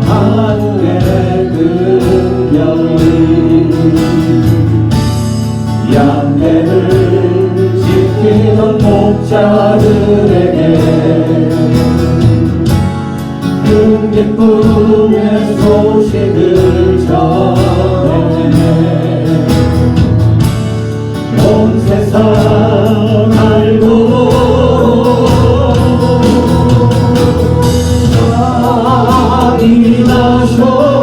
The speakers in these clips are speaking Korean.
하늘의 그 별이 양떼를 지키던 목자들에게 큰 기쁨의 소식을 전해 온 세상 알고 왕이 나셨다.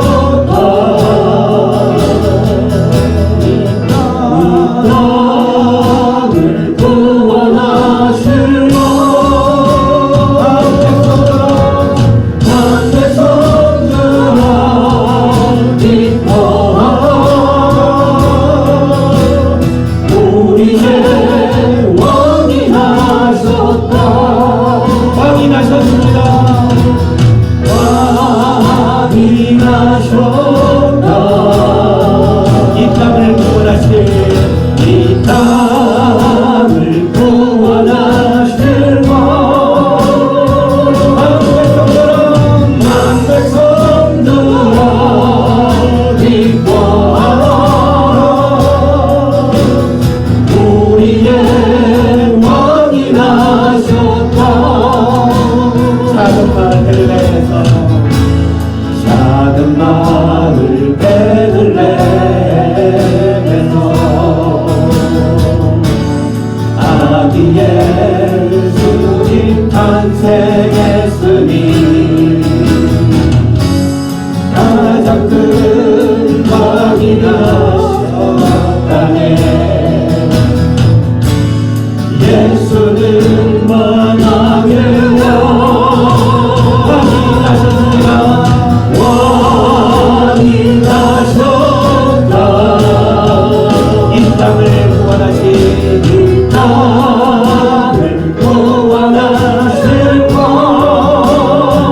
이 땅을 구원하실 작은 마을 베들레헴에서 아기 예수님 탄생했으니 가장 큰 왕이 나셨다네. 예수는 만왕의 왕이 나셨습니다. 왕이 나셨다. 이 땅을 구원하신 이 땅을 구원하실 왕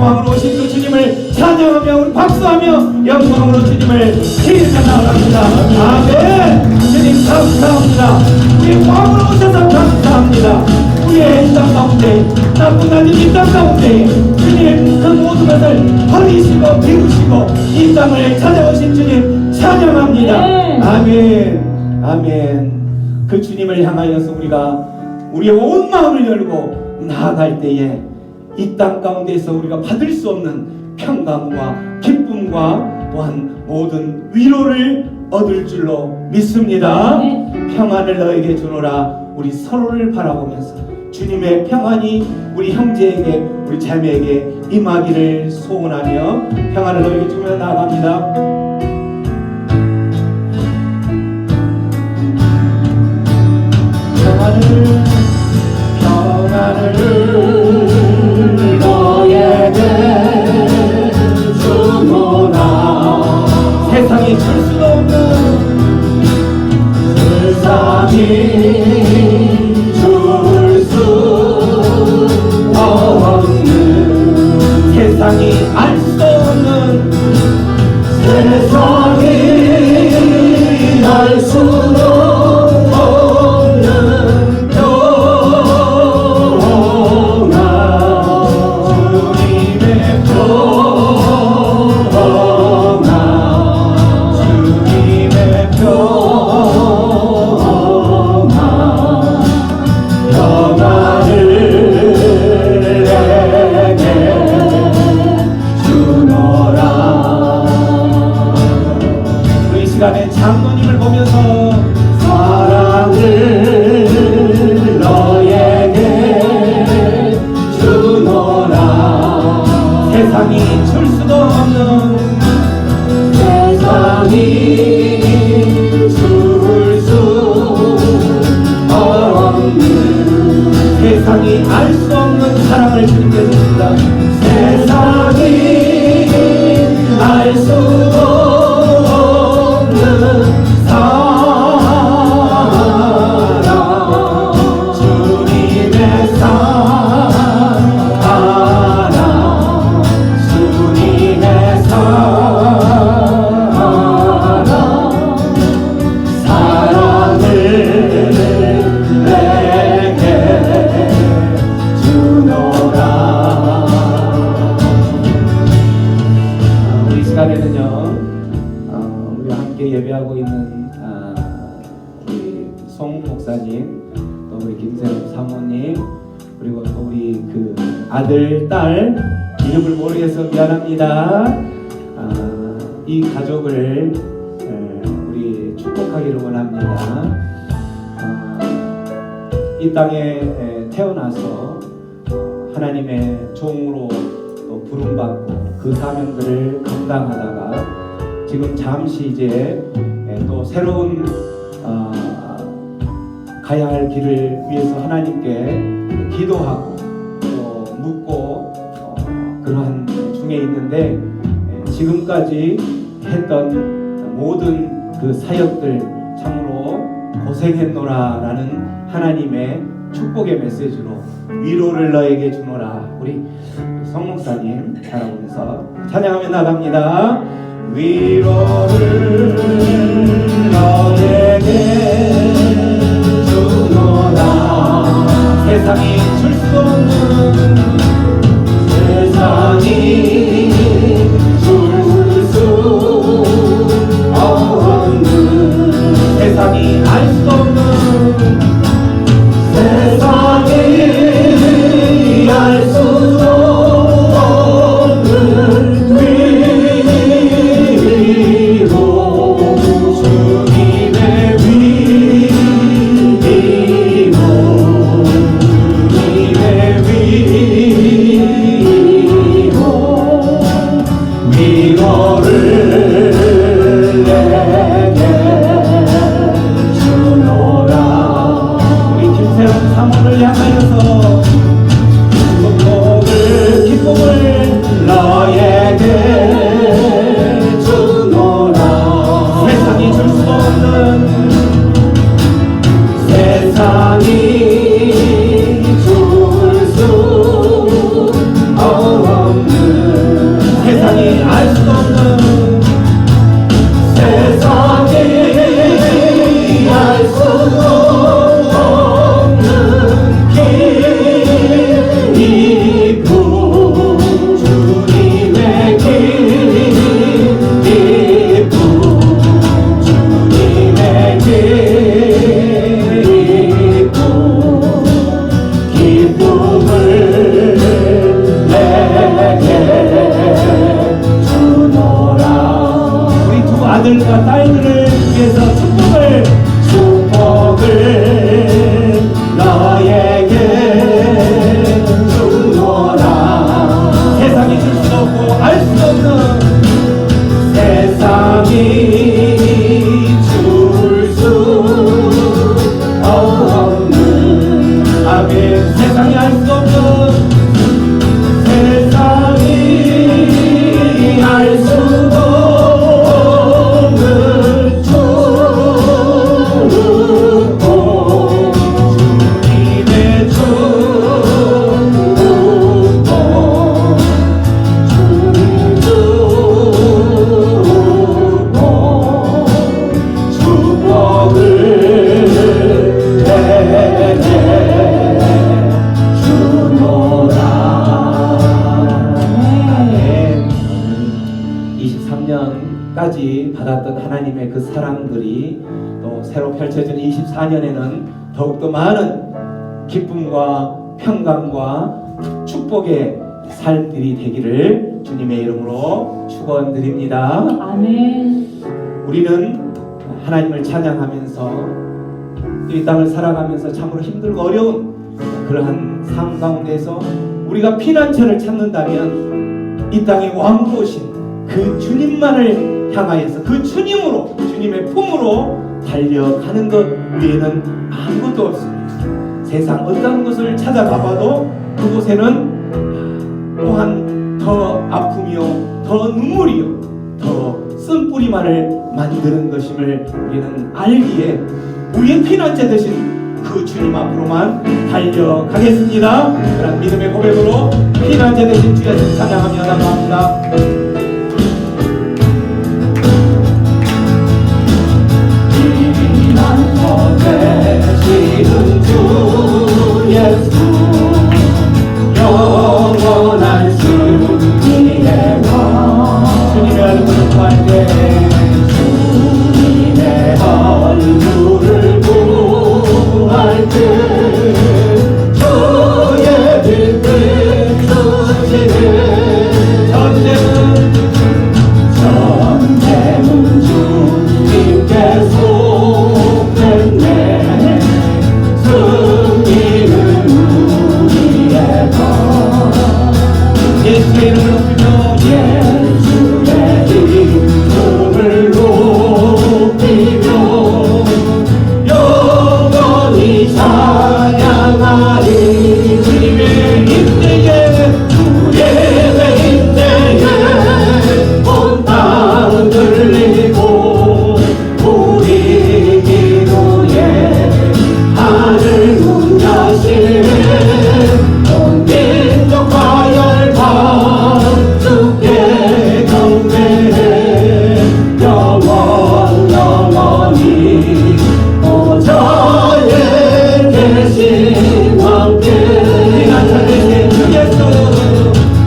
마음으로 오신 그 주님을 찬양하며 우리 박수하며 영광으로 주님을 기리며 나아갑니다. 아멘. 주님 감사합니다. 우리 마음으로 오셔서 감사합니다. 우리의 이 땅 가운데 나쁜 날인 이 땅 가운데 주님 그 모든 것을 버리시고 비우시고 이 땅을 찾아오신 주님 찬양합니다. 아멘. 아멘. 그 주님을 향하여서 우리가 우리의 온 마음을 열고 나아갈 때에 이 땅 가운데서 우리가 받을 수 없는 평강과 기쁨과 또한 모든 위로를 얻을 줄로 믿습니다. 평안을 너에게 주노라. 우리 서로를 바라보면서 주님의 평안이 우리 형제에게 우리 자매에게 임하기를 소원하며 평안을 너에게 주며 나아갑니다. 평안을 너에게 주노라. 세상이 줄 수도 없는 세상이 줄 수 없는 세상이 알 수 없는 세상이 알 수도 장로님을 보면서 사랑을 너에게 주노라. 세상이 줄 수도 없는 세상이 줄 수 없는 세상이 알 수 없는 사랑을 주님께 줍니다. 세상이 알 수도 우리와 함께 예배하고 있는 우리 송 목사님, 또 우리 김세롬 사모님, 그리고 또 우리 그 아들, 딸 이름을 모르겠어 미안합니다. 이 가족을 우리 축복하기를 원합니다. 이 땅에 태어나서 하나님의 종으로 또 부름받고 그 사명들을 감당하다가 지금 잠시 이제 또 새로운 가야 할 길을 위해서 하나님께 기도하고 또 묻고 그러한 중에 있는데 지금까지 했던 모든 그 사역들 참으로 고생했노라 라는 하나님의 축복의 메시지로 위로를 너에게 주노라. 우리 성목사님 바라보면서 찬양하며 나갑니다. 위로를 너에게 주노라. 세상이 줄 수 없는 세상이 줄 수 없는 세상이 알 수 없는 세상이 알 수도 없는 위로 주님의 위로 주님의 위로 위로를 내게 주노라. 우리 김세롬 사모를 향하여서 기쁨을 너에게 주노라. 세상이 줄 수 없는 세상이 줄 수 없는 주셨던 하나님의 그 사랑들이 또 새로 펼쳐진 24년에는 더욱더 많은 기쁨과 평강과 축복의 삶들이 되기를 주님의 이름으로 축원드립니다. 아멘. 우리는 하나님을 찬양하면서 이 땅을 살아가면서 참으로 힘들고 어려운 그러한 삶 가운데서 우리가 피난처를 찾는다면 이 땅에 왕으로 오신 그 주님만을 향하여서 그 주님으로, 주님의 품으로 달려가는 것 외에는 아무것도 없습니다. 세상 어떤 곳을 찾아가봐도 그곳에는 또한 더 아픔이요, 더 눈물이요, 더 쓴뿌리만을 만드는 것임을 우리는 알기에 우리의 피난처 되신 그 주님 앞으로만 달려가겠습니다. 그런 믿음의 고백으로 피난처 되신 주 예수 찬양하며 나갑니다. 피난처 되시는 주 예수, 영원한 승리의 왕, 주님의 얼굴을 구할 때 주님의 얼굴을 구할 때 주의 빛을 주시는 전쟁은 주님께 속했네. 승리는 우리의 것. 예수의 이름을 높이며 예수의 이름을 높이며 영원히 찬양하리. 주님의 인내에, 주님의 인내에 온 땅 들리고 우리 기도에 하늘 문 여시네. 온 민족과 열방 주께 경배해. 영원히 보좌에 계신 왕께 피난처 되신 주 예수,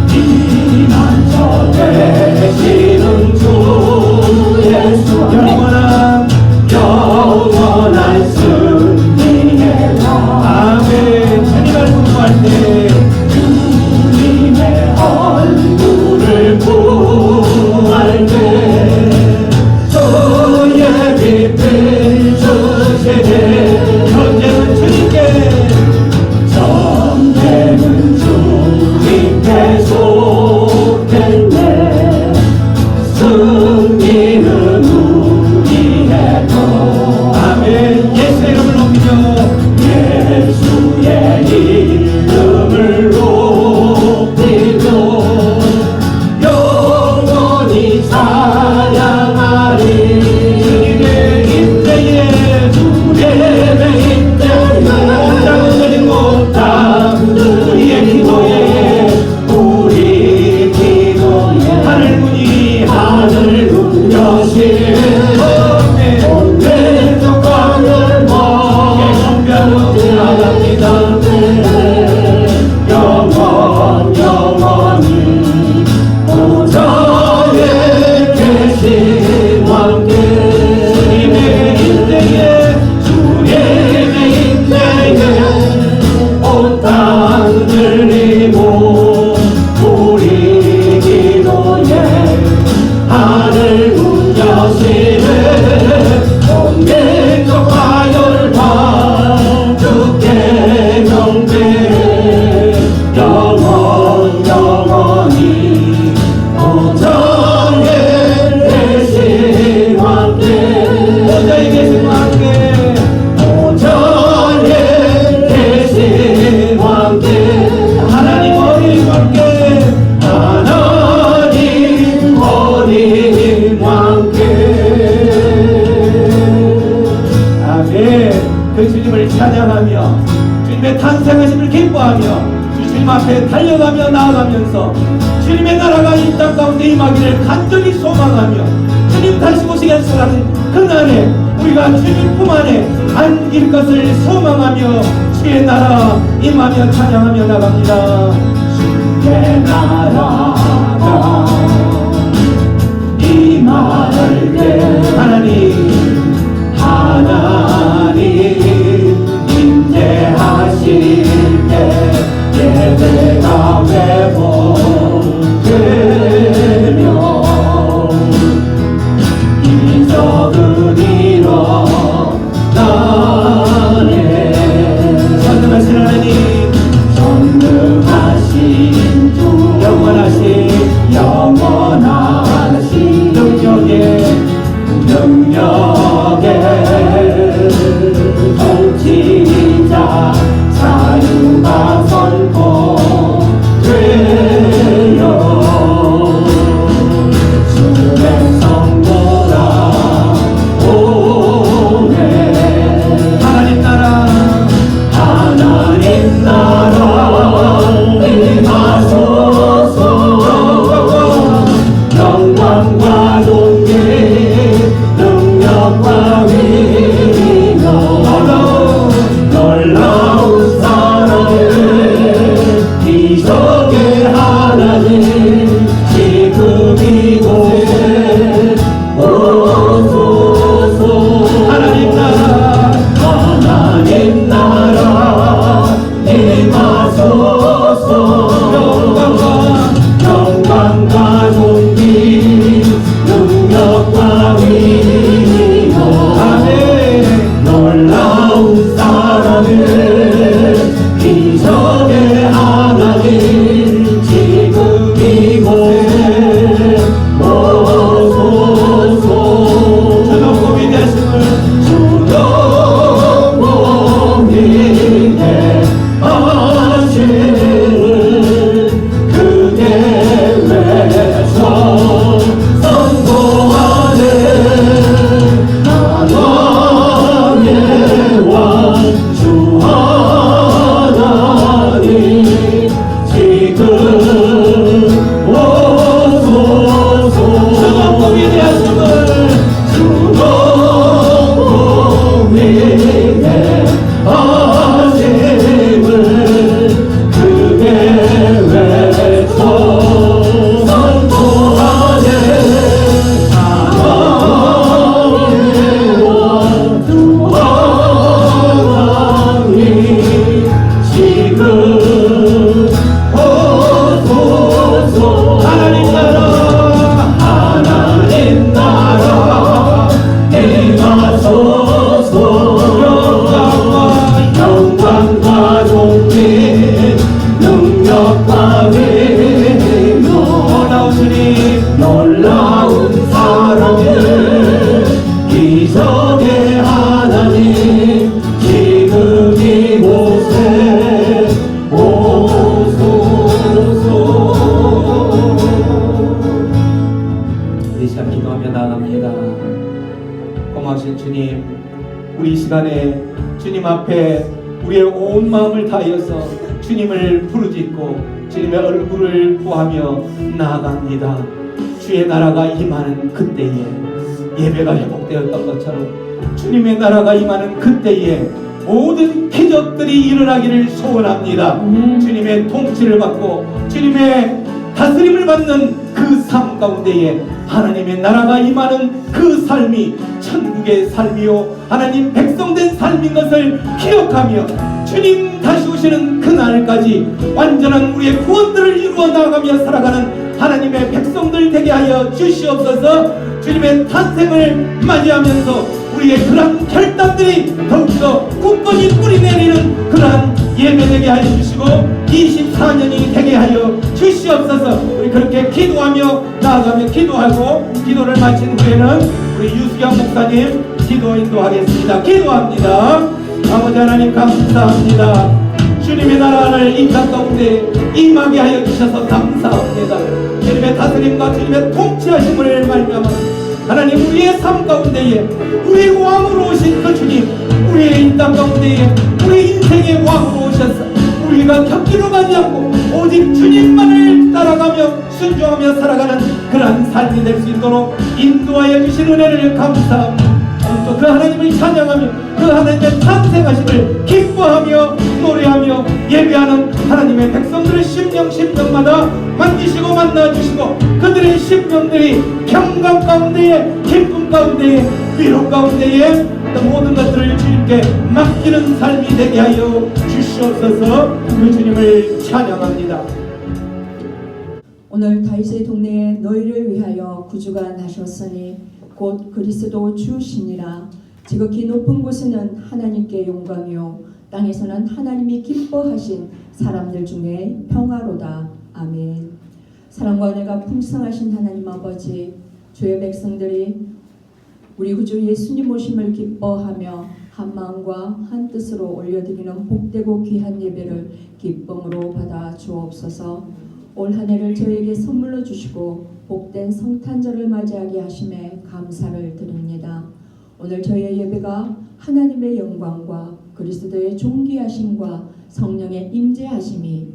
피난처 되시는 주 예수, 영원한 승리의 왕. 아멘. 주님을 구할 때 주님의 얼굴을 구할 때 주의 빛을 주시네. 전쟁은 주님께, 전쟁은 주님께 속했네. 승리는 우리의 것. 아멘. 예수의 이름을 높이며 예수의 이름을 높이며 영원히 찬양하리. 주님의 인내에, 주님의 인내에 땅 들리고 땅 우리의 기도에, 우리 기도에 하늘 문 여시네. 온 민족과 열방 경배하며 나갑니다. 영원히 보좌에 계신 왕께 주님의 인내에, 주님의 인내에 온 땅 들리고 우리 기도에 하늘 문 여시네. 온 민족과 열방 주께 경배해. 영원히 보좌에 계신 왕께, 보좌에 계신 왕께, 보좌에 계신 왕께, 하나님 어린 왕께, 하나님 어린 왕께. 아멘. 그 주님을 찬양하며 주님의 탄생하심을 기뻐하며 주님 앞에 달려가며 나아가면서 주님의 나라가 이 땅 가운데 임하기를 간절히 소망하며 주님 다시 오시겠으라는 그날에 우리가 주님 품 안에 안길 것을 소망하며 주의 나라 임하며 찬양하며 나갑니다. 주의 나라가 임할 때 하나님 임재하실 때 예배가 회복되며 기적은 일어나네. 전능하신 하나님, 전능하신 주, 영원하신 능력의 통치자 자유가 선포되어 주의 성도라 오네. 하나님 나라 임하소서. 영광과 존귀 능력과 위력 놀라운 사랑을 기적의 하나님 지금 이곳에 오소서. 하나님 나라 임하소서. 영광과 존귀 능력과 위력 놀라운 사랑을 기적의 하나님 지금 이곳에 오소서. 주동고 위대하심을 주동고 위대하심을 크게 외쳐 선포하네. 하나님의 왕 주 하나님 지금 오소서. 주동고 위대하심을 주동고 위대하심을 크게 외쳐 선포하네. 하나님의 왕 주 하나님 지금 오소서. 하나님 나라 임하소서. 영광과 존귀 능력과 위력 놀라운 사랑을 기적의 하나님 지금 이곳에 오소서. 우리 시간 기도하며 나아갑니다. 고마우신 주님, 우리 시간에 주님 앞에 우리의 온 마음을 다하여서 주님을 부르짖고 주님의 얼굴을 구하며 나아갑니다. 주의 나라가 임하는 그때에 예배가 회복되었던 것처럼 주님의 나라가 임하는 그때에 모든 기적들이 일어나기를 소원합니다. 주님의 통치를 받고 주님의 다스림을 받는 그 삶 가운데에 하나님의 나라가 임하는 그 삶이 천국의 삶이요 하나님 백성된 삶인 것을 기억하며 주님 다시 오시는 그날까지 완전한 우리의 구원들을 이루어 나가며 살아가는 하나님의 백성들 되게 하여 주시옵소서. 주님의 탄생을 맞이하면서 우리의 그러한 결단들이 더욱더 굳건히 뿌리내리는 그러한 예배되게 하여 주시고 24년이 되게 하여 주시옵소서. 우리 그렇게 기도하며 나아가며 기도하고 기도를 마친 후에는 우리 유수경 목사님 기도 인도하겠습니다. 기도합니다. 아버지 하나님 감사합니다. 주님의 나라를 이 땅 가운데 임하게 하여 주셔서 감사합니다. 주님의 다스림과 주님의 통치하심을 말미암아 하나님 우리의 삶 가운데에 우리의 왕으로 오신 그 주님, 우리의 이 땅 가운데에 우리 인생의 왕으로 오셔서 우리가 곁길로 가지 않고 오직 주님만을 따라가며 순종하며 살아가는 그러한 삶이 될 수 있도록 인도하여 주신 은혜를 감사합니다. 또 그 하나님을 찬양하며 그 하나님의 탄생하심을 기뻐하며 노래하며 예배하는 하나님의 백성들의 심령마다 만지시고 만나주시고 그들의 심령들이 평강 가운데에 기쁨 가운데에 위로 가운데에 모든 것들을 주님께 맡기는 삶이 되게 하여 주시옵소서. 그 주님을 찬양합니다. 오늘 다윗의 동네에 너희를 위하여 구주가 나셨으니 곧 그리스도 주시니라. 지극히 높은 곳에는 하나님께 영광이요 땅에서는 하나님이 기뻐하신 사람들 중에 평화로다. 아멘. 사랑과 은혜가 풍성하신 하나님 아버지, 주의 백성들이 우리 구주 예수님 오심을 기뻐하며 한 마음과 한 뜻으로 올려드리는 복되고 귀한 예배를 기쁨으로 받아 주옵소서. 올 한 해를 저에게 선물로 주시고 복된 성탄절을 맞이하게 하심에 감사를 드립니다. 오늘 저희의 예배가 하나님의 영광과 그리스도의 존귀하심과 성령의 임재하심이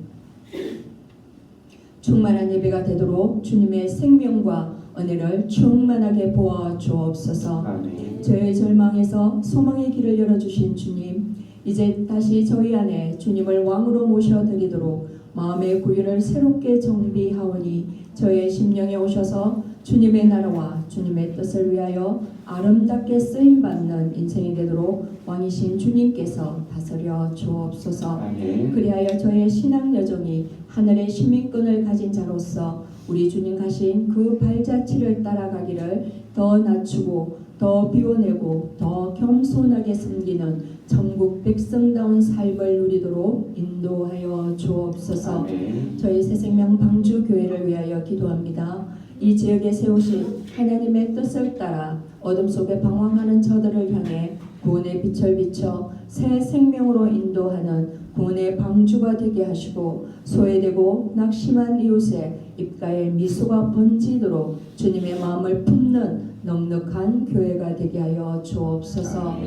충만한 예배가 되도록 주님의 생명과 은혜를 충만하게 부어 주옵소서. 아멘. 저의 절망에서 소망의 길을 열어주신 주님, 이제 다시 저희 안에 주님을 왕으로 모셔드리도록 마음의 구유를 새롭게 정비하오니 저의 심령에 오셔서 주님의 나라와 주님의 뜻을 위하여 아름답게 쓰임받는 인생이 되도록 왕이신 주님께서 다스려 주옵소서. 아멘. 그리하여 저의 신앙 여정이 하늘의 시민권을 가진 자로서 우리 주님 가신 그 발자취를 따라가기를 더 낮추고 더 비워내고 더 겸손하게 섬기는 천국 백성다운 삶을 누리도록 인도하여 주옵소서. 아멘. 저희 새생명 방주교회를 위하여 기도합니다. 이 지역에 세우신 하나님의 뜻을 따라 어둠 속에 방황하는 저들을 향해 구원의 빛을 비춰 새 생명으로 인도하는 구원의 방주가 되게 하시고 소외되고 낙심한 이웃의 입가에 미소가 번지도록 주님의 마음을 품는 넉넉한 교회가 되게 하여 주옵소서.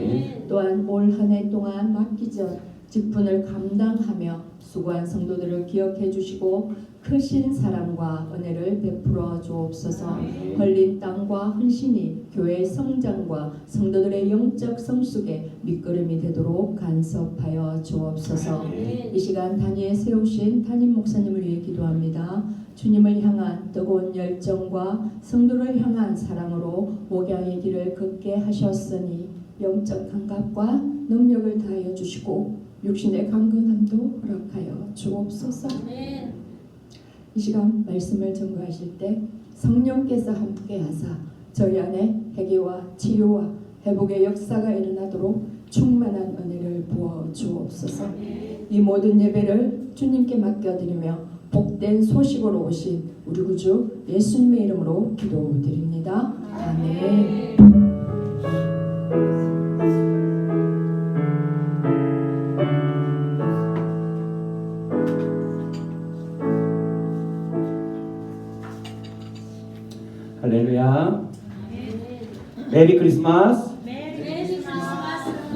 또한 올 한 해 동안 맡기던 직분을 감당하며 수고한 성도들을 기억해 주시고 크신 사랑과 은혜를 베풀어 주옵소서. 걸린 땀과 헌신이 교회의 성장과 성도들의 영적 성숙에 밑거름이 되도록 간섭하여 주옵소서. 이 시간 단위에 세우신 담임 목사님을 위해 기도합니다. 주님을 향한 뜨거운 열정과 성도를 향한 사랑으로 목양의 길을 걷게 하셨으니 영적 감각과 능력을 다하여 주시고 육신의 강건함도 허락하여 주옵소서. 이 시간 말씀을 전거하실 때 성령께서 함께하사 저희 안에 회개와 치유와 회복의 역사가 일어나도록 충만한 은혜를 부어 주옵소서. 이 모든 예배를 주님께 맡겨드리며 복된 소식으로 오신 우리 구주 예수님의 이름으로 기도드립니다. 아멘. 할렐루야. 메리 크리스마스.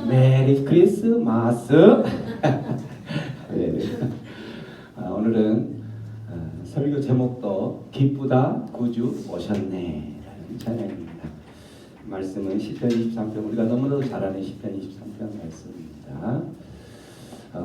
메리 크리스마스. 오늘은 설교 제목도 기쁘다 구주 오셨네 라는 찬양입니다. 말씀은 시편 23편, 우리가 너무나도 잘 아는 시편 23편 말씀입니다.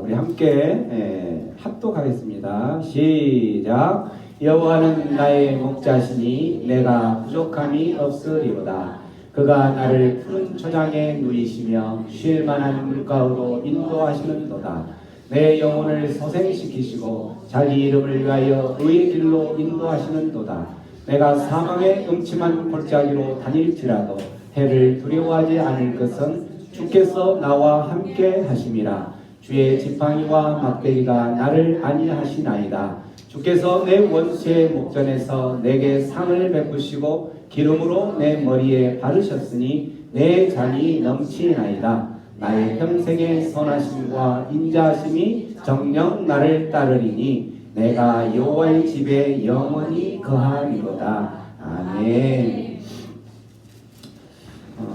우리 함께 합독하겠습니다. 시작. 여호와는 나의 목자시니 내가 부족함이 없으리로다. 그가 나를 푸른 초장에 누이시며 쉴 만한 물가로 인도하시는도다. 내 영혼을 소생시키시고 자기 이름을 위하여 의의 길로 인도하시는도다. 내가 사망의 음침한 골짜기로 다닐지라도 해를 두려워하지 않을 것은 주께서 나와 함께 하심이라. 주의 지팡이와 막대기가 나를 안위하시나이다. 주께서 내 원수의 목전에서 내게 상을 베푸시고 기름으로 내 머리에 바르셨으니 내 잔이 넘치나이다. 나의 평생의 선하심과 인자하심이 정녕 나를 따르리니 내가 여호와의 집에 영원히 거하리로다. 아멘.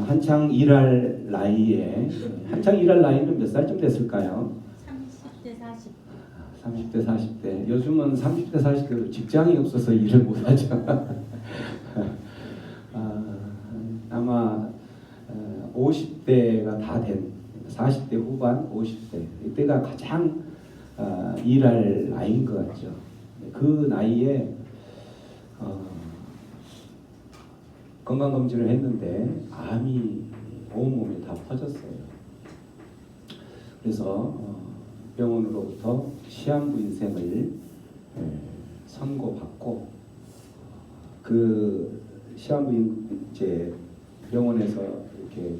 한창 일할 나이에, 한창 일할 나이는 몇 살쯤 됐을까요? 30대 40대. 요즘은 30대 40대도 직장이 없어서 일을 못하죠. 아마 50대가 다 된 40대 후반 50대 이때가 가장 일할 나이인 것 같죠. 그 나이에 건강검진을 했는데 암이 온몸에 다 퍼졌어요. 그래서 병원으로부터 시한부 인생을 선고받고 그 시한부 이제 병원에서 이렇게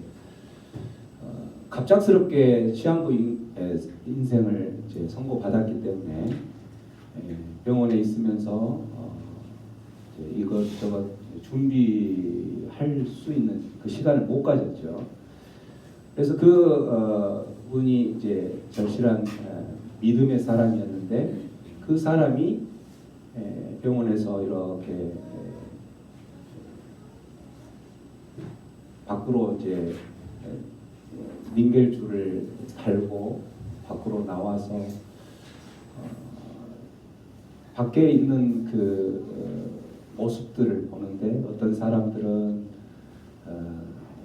갑작스럽게 시한부 인생을 이제 선고받았기 때문에 병원에 있으면서 이제 이것저것 준비할 수 있는 그 시간을 못 가졌죠. 그래서 그 분이 이제 절실한 믿음의 사람이었는데 그 사람이 병원에서 이렇게 밖으로 이제 링겔줄을 달고 밖으로 나와서 밖에 있는 그 모습들을 보는데 어떤 사람들은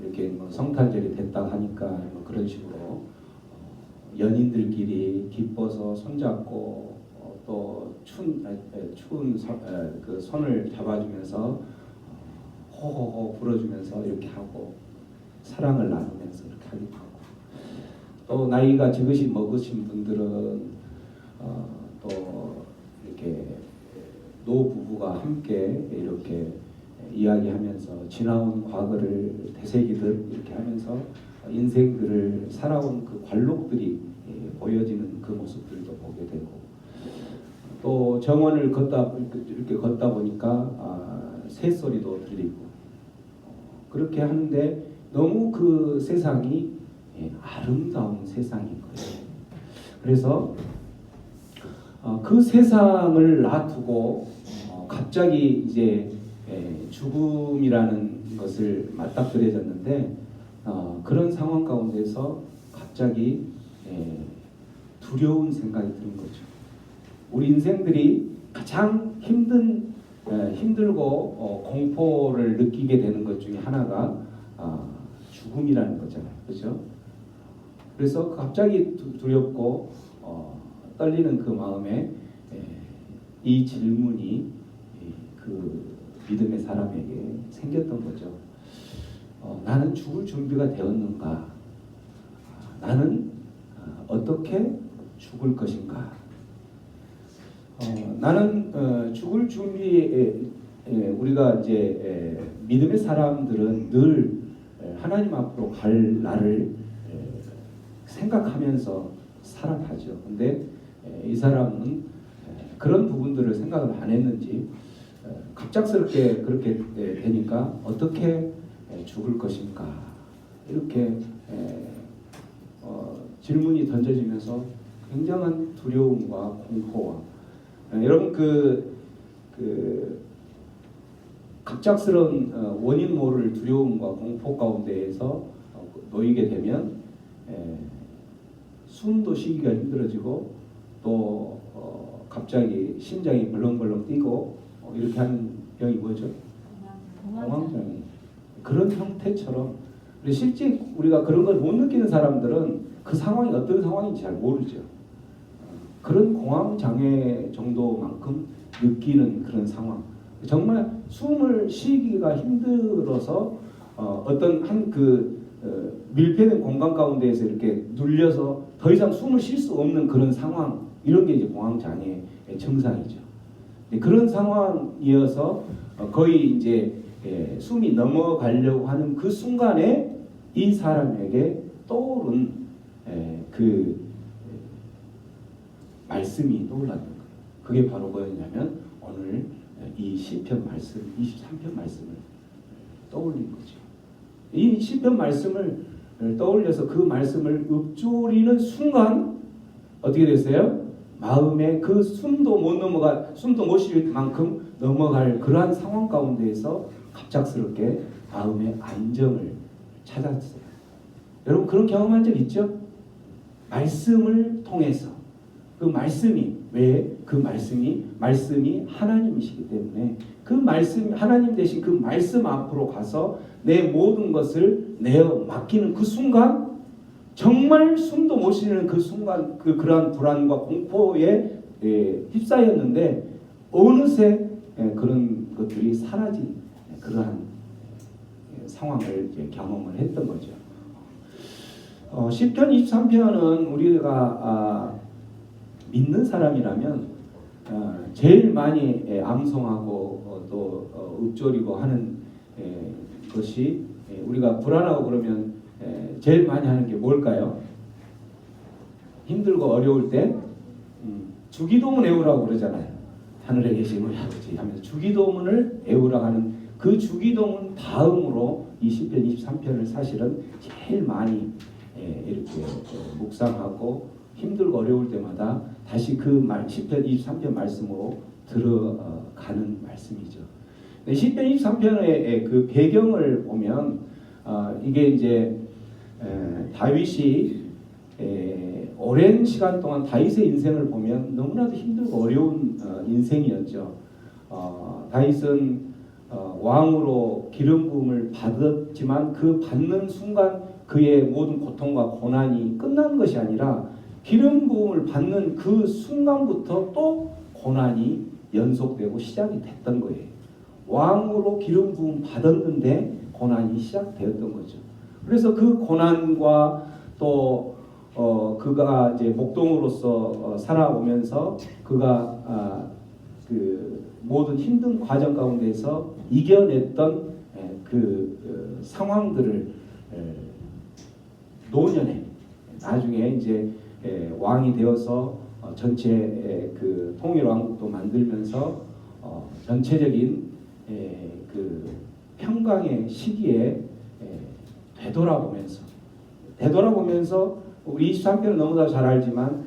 이렇게 뭐 성탄절이 됐다 하니까 뭐 그런 식으로 연인들끼리 기뻐서 손잡고 또 추운 그 손을 잡아주면서 호호호 불어주면서 이렇게 하고 사랑을 나누면서 이렇게 하기도 하고 또 나이가 지그시 먹으신 분들은 또 이렇게 노부부가 함께 이렇게 이야기하면서 지나온 과거를 되새기듯 이렇게 하면서 인생들을 살아온 그 관록들이 보여지는 그 모습들도 보게 되고 또 정원을 이렇게 걷다 보니까 새소리도 들리고 그렇게 하는데 너무 그 세상이 아름다운 세상인 거예요. 그래서 그 세상을 놔두고 갑자기 이제 죽음이라는 것을 맞닥뜨려졌는데 그런 상황 가운데서 갑자기 두려운 생각이 드는 거죠. 우리 인생들이 가장 힘들고 공포를 느끼게 되는 것 중에 하나가 죽음이라는 거잖아요. 그렇죠? 그래서 갑자기 두렵고 떨리는 그 마음에 이 질문이 그 믿음의 사람에게 생겼던 거죠. 나는 죽을 준비가 되었는가? 나는 어떻게 죽을 것인가? 나는 죽을 준비에 우리가 이제 믿음의 사람들은 늘 하나님 앞으로 갈 날을 생각하면서 살아가죠. 근데 이 사람은 그런 부분들을 생각을 안 했는지 갑작스럽게 그렇게 되니까 어떻게 죽을 것인가 이렇게 질문이 던져지면서 굉장한 두려움과 공포와 여러분 그 갑작스러운 원인 모를 두려움과 공포 가운데에서 놓이게 되면 숨도 쉬기가 힘들어지고 또 갑자기 심장이 벌렁벌렁 뛰고 이렇게 하는 병이 뭐죠? 공황장애. 그런 형태처럼 실제 우리가 그런 걸 못 느끼는 사람들은 그 상황이 어떤 상황인지 잘 모르죠. 그런 공황장애 정도만큼 느끼는 그런 상황. 정말 숨을 쉬기가 힘들어서 어떤 한 그 밀폐된 공간 가운데에서 이렇게 눌려서 더 이상 숨을 쉴 수 없는 그런 상황, 이런 게 이제 공황장애의 증상이죠. 그런 상황이어서 거의 이제 숨이 넘어가려고 하는 그 순간에 이 사람에게 떠오른 그 말씀이 떠올랐던 거예요. 그게 바로 뭐였냐면 오늘 이 시편 말씀, 23편 말씀을 떠올린 거죠. 이 시편 말씀을 떠올려서 그 말씀을 읊조리는 순간 어떻게 됐어요? 마음에 그 숨도 못 쉴 만큼 넘어갈 그러한 상황 가운데에서 갑작스럽게 마음의 안정을 찾았어요. 여러분 그런 경험한 적 있죠? 말씀을 통해서 그 말씀이 왜? 그 말씀이 하나님이시기 때문에 그 말씀 하나님 대신 그 말씀 앞으로 가서 내 모든 것을 내어 맡기는 그 순간 정말 숨도 못 쉬는 그 순간 그러한 불안과 공포에 휩싸였는데 어느새 그런 것들이 사라진 그러한 상황을 이제 경험을 했던 거죠. 시편 23편은 우리가 믿는 사람이라면 제일 많이 암송하고 또 읊조리고 하는 것이 우리가 불안하고 그러면 제일 많이 하는 게 뭘까요? 힘들고 어려울 때 주기도문 외우라고 그러잖아요. 하늘에 계신 우리 아버지 하면서 주기도문을 외우라고 하는 그 주기도문 다음으로 이 시편 23편을 사실은 제일 많이 이렇게 묵상하고 힘들고 어려울 때마다 다시 그 시편 23편 말씀으로 들어가는 말씀이죠. 시편 23편의 그 배경을 보면 이게 이제 다윗이 오랜 시간 동안 다윗의 인생을 보면 너무나도 힘들고 어려운 인생이었죠. 다윗은 왕으로 기름 부음을 받았지만 그 받는 순간 그의 모든 고통과 고난이 끝난 것이 아니라 기름 부음을 받는 그 순간부터 또 고난이 연속되고 시작이 됐던 거예요. 왕으로 기름 부음 받았는데 고난이 시작되었던 거죠. 그래서 그 고난과 또 그가 이제 목동으로서 살아오면서 그가 그 모든 힘든 과정 가운데서 이겨냈던 그 상황들을 노년에 나중에 이제 왕이 되어서 전체 그 통일 왕국도 만들면서 전체적인 그 평강의 시기에 되돌아보면서 우리 23편은 너무나 잘 알지만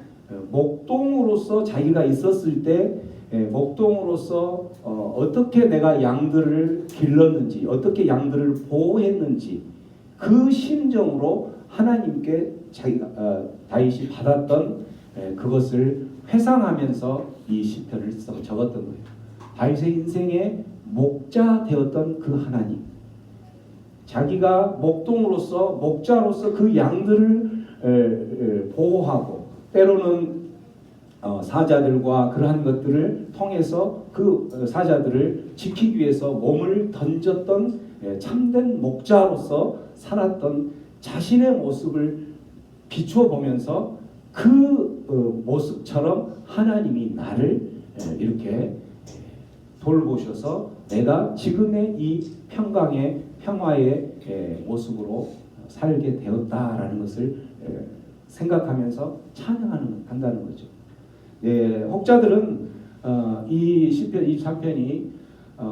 목동으로서 자기가 있었을 때 목동으로서 어떻게 내가 양들을 길렀는지 어떻게 양들을 보호했는지 그 심정으로 하나님께 자기가 다윗이 받았던 그것을 회상하면서 이 시편을 적었던 거예요. 다윗의 인생의 목자 되었던 그 하나님, 자기가 목자로서 그 양들을 보호하고 때로는 사자들과 그러한 것들을 통해서 그 사자들을 지키기 위해서 몸을 던졌던 참된 목자로서 살았던 자신의 모습을 비추어 보면서 그 모습처럼 하나님이 나를 이렇게 돌보셔서 내가 지금의 이 평화의 모습으로 살게 되었다라는 것을 생각하면서 찬양한다는 거죠. 혹자들은 이 시편 23편이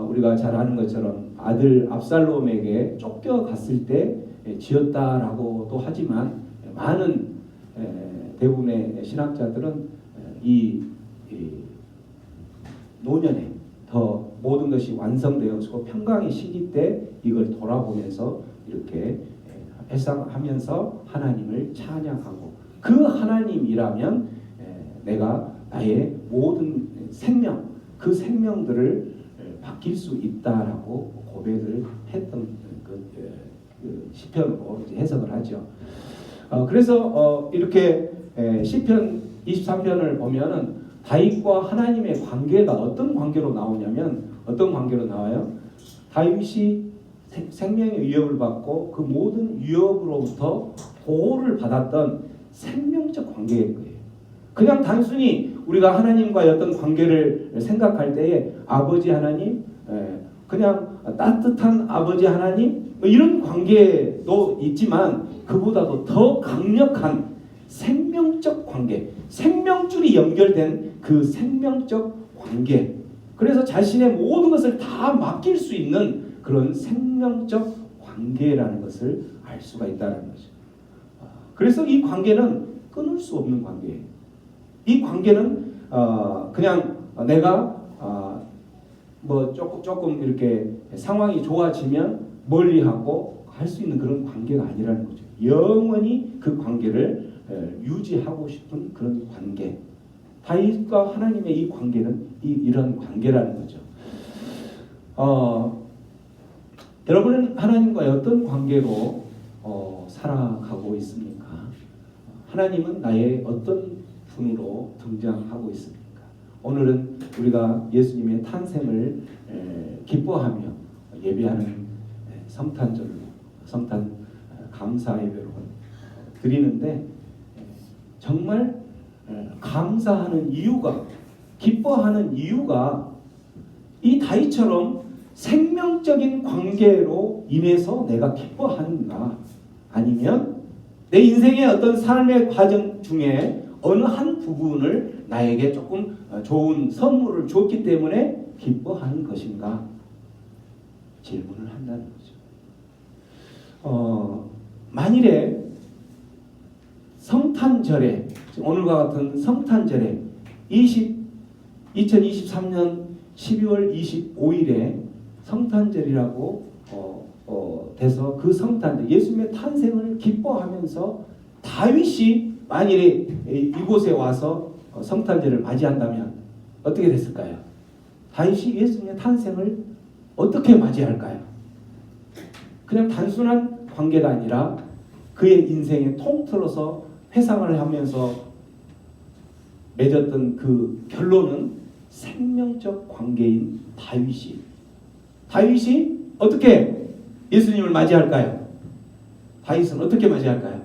우리가 잘 아는 것처럼 아들 압살롬에게 쫓겨갔을 때 지었다라고도 하지만 많은 대부분의 신학자들은 이 노년에 더 모든 것이 완성되어지고 평강의 시기 때 이걸 돌아보면서 이렇게 회상하면서 하나님을 찬양하고 그 하나님이라면 내가 나의 모든 생명 그 생명들을 바뀔 수 있다라고 고백을 했던 그 시편으로 해석을 하죠. 그래서 이렇게 시편 23편을 보면은 다윗과 하나님의 관계가 어떤 관계로 나오냐면 어떤 관계로 나와요? 다윗이 생명의 위협을 받고 그 모든 위협으로부터 보호를 받았던 생명적 관계일 거예요. 그냥 단순히 우리가 하나님과의 어떤 관계를 생각할 때에 아버지 하나님, 그냥 따뜻한 아버지 하나님 이런 관계도 있지만 그보다도 더 강력한 생명적 관계, 생명줄이 연결된 그 생명적 관계. 그래서 자신의 모든 것을 다 맡길 수 있는 그런 생명적 관계라는 것을 알 수가 있다는 거죠. 그래서 이 관계는 끊을 수 없는 관계예요. 이 관계는 그냥 내가 뭐 조금 이렇게 상황이 좋아지면 멀리하고 할 수 있는 그런 관계가 아니라는 거죠. 영원히 그 관계를 유지하고 싶은 그런 관계. 다윗과 하나님의 이 관계는 이런 관계라는 거죠. 여러분은 하나님과의 어떤 관계로 살아가고 있습니까? 하나님은 나의 어떤 분으로 등장하고 있습니까? 오늘은 우리가 예수님의 탄생을 기뻐하며 예배하는 성탄절로 성탄 감사 예배로 드리는데 정말 감사하는 이유가 기뻐하는 이유가 이 다윗처럼 생명적인 관계로 인해서 내가 기뻐하는가 아니면 내 인생의 어떤 삶의 과정 중에 어느 한 부분을 나에게 조금 좋은 선물을 줬기 때문에 기뻐하는 것인가 질문을 한다는 거죠. 만일에 성탄절에 오늘과 같은 성탄절에 2023년 12월 25일에 성탄절이라고 돼서 그 성탄절 예수님의 탄생을 기뻐하면서 다윗이 만일에 이곳에 와서 성탄절을 맞이한다면 어떻게 됐을까요? 다윗이 예수님의 탄생을 어떻게 맞이할까요? 그냥 단순한 관계가 아니라 그의 인생의 통틀어서 회상을 하면서 맺었던 그 결론은 생명적 관계인 다윗이 어떻게 예수님을 맞이할까요? 다윗은 어떻게 맞이할까요?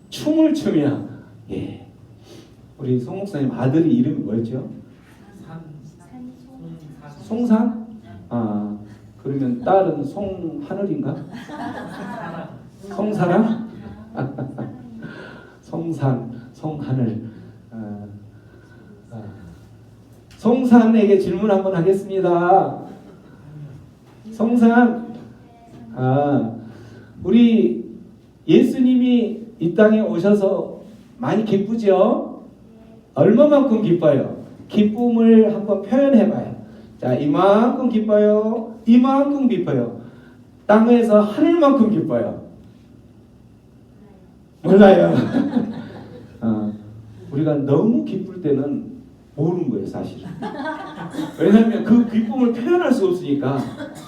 춤을 추며. 예. 우리 송 목사님 아들이 이름이 뭐였죠? 송산? 아, 그러면 딸은 송하늘인가? 송사라? 송산, 송하늘. 송산에게 질문 한번 하겠습니다. 송산, 우리 예수님이 이 땅에 오셔서 많이 기쁘죠? 얼마만큼 기뻐요? 기쁨을 한번 표현해봐요. 자, 이만큼 기뻐요. 이만큼 기뻐요. 땅에서 하늘만큼 기뻐요. 몰라요. 우리가 너무 기쁠 때는 모르는 거예요, 사실은. 왜냐하면 그 기쁨을 표현할 수 없으니까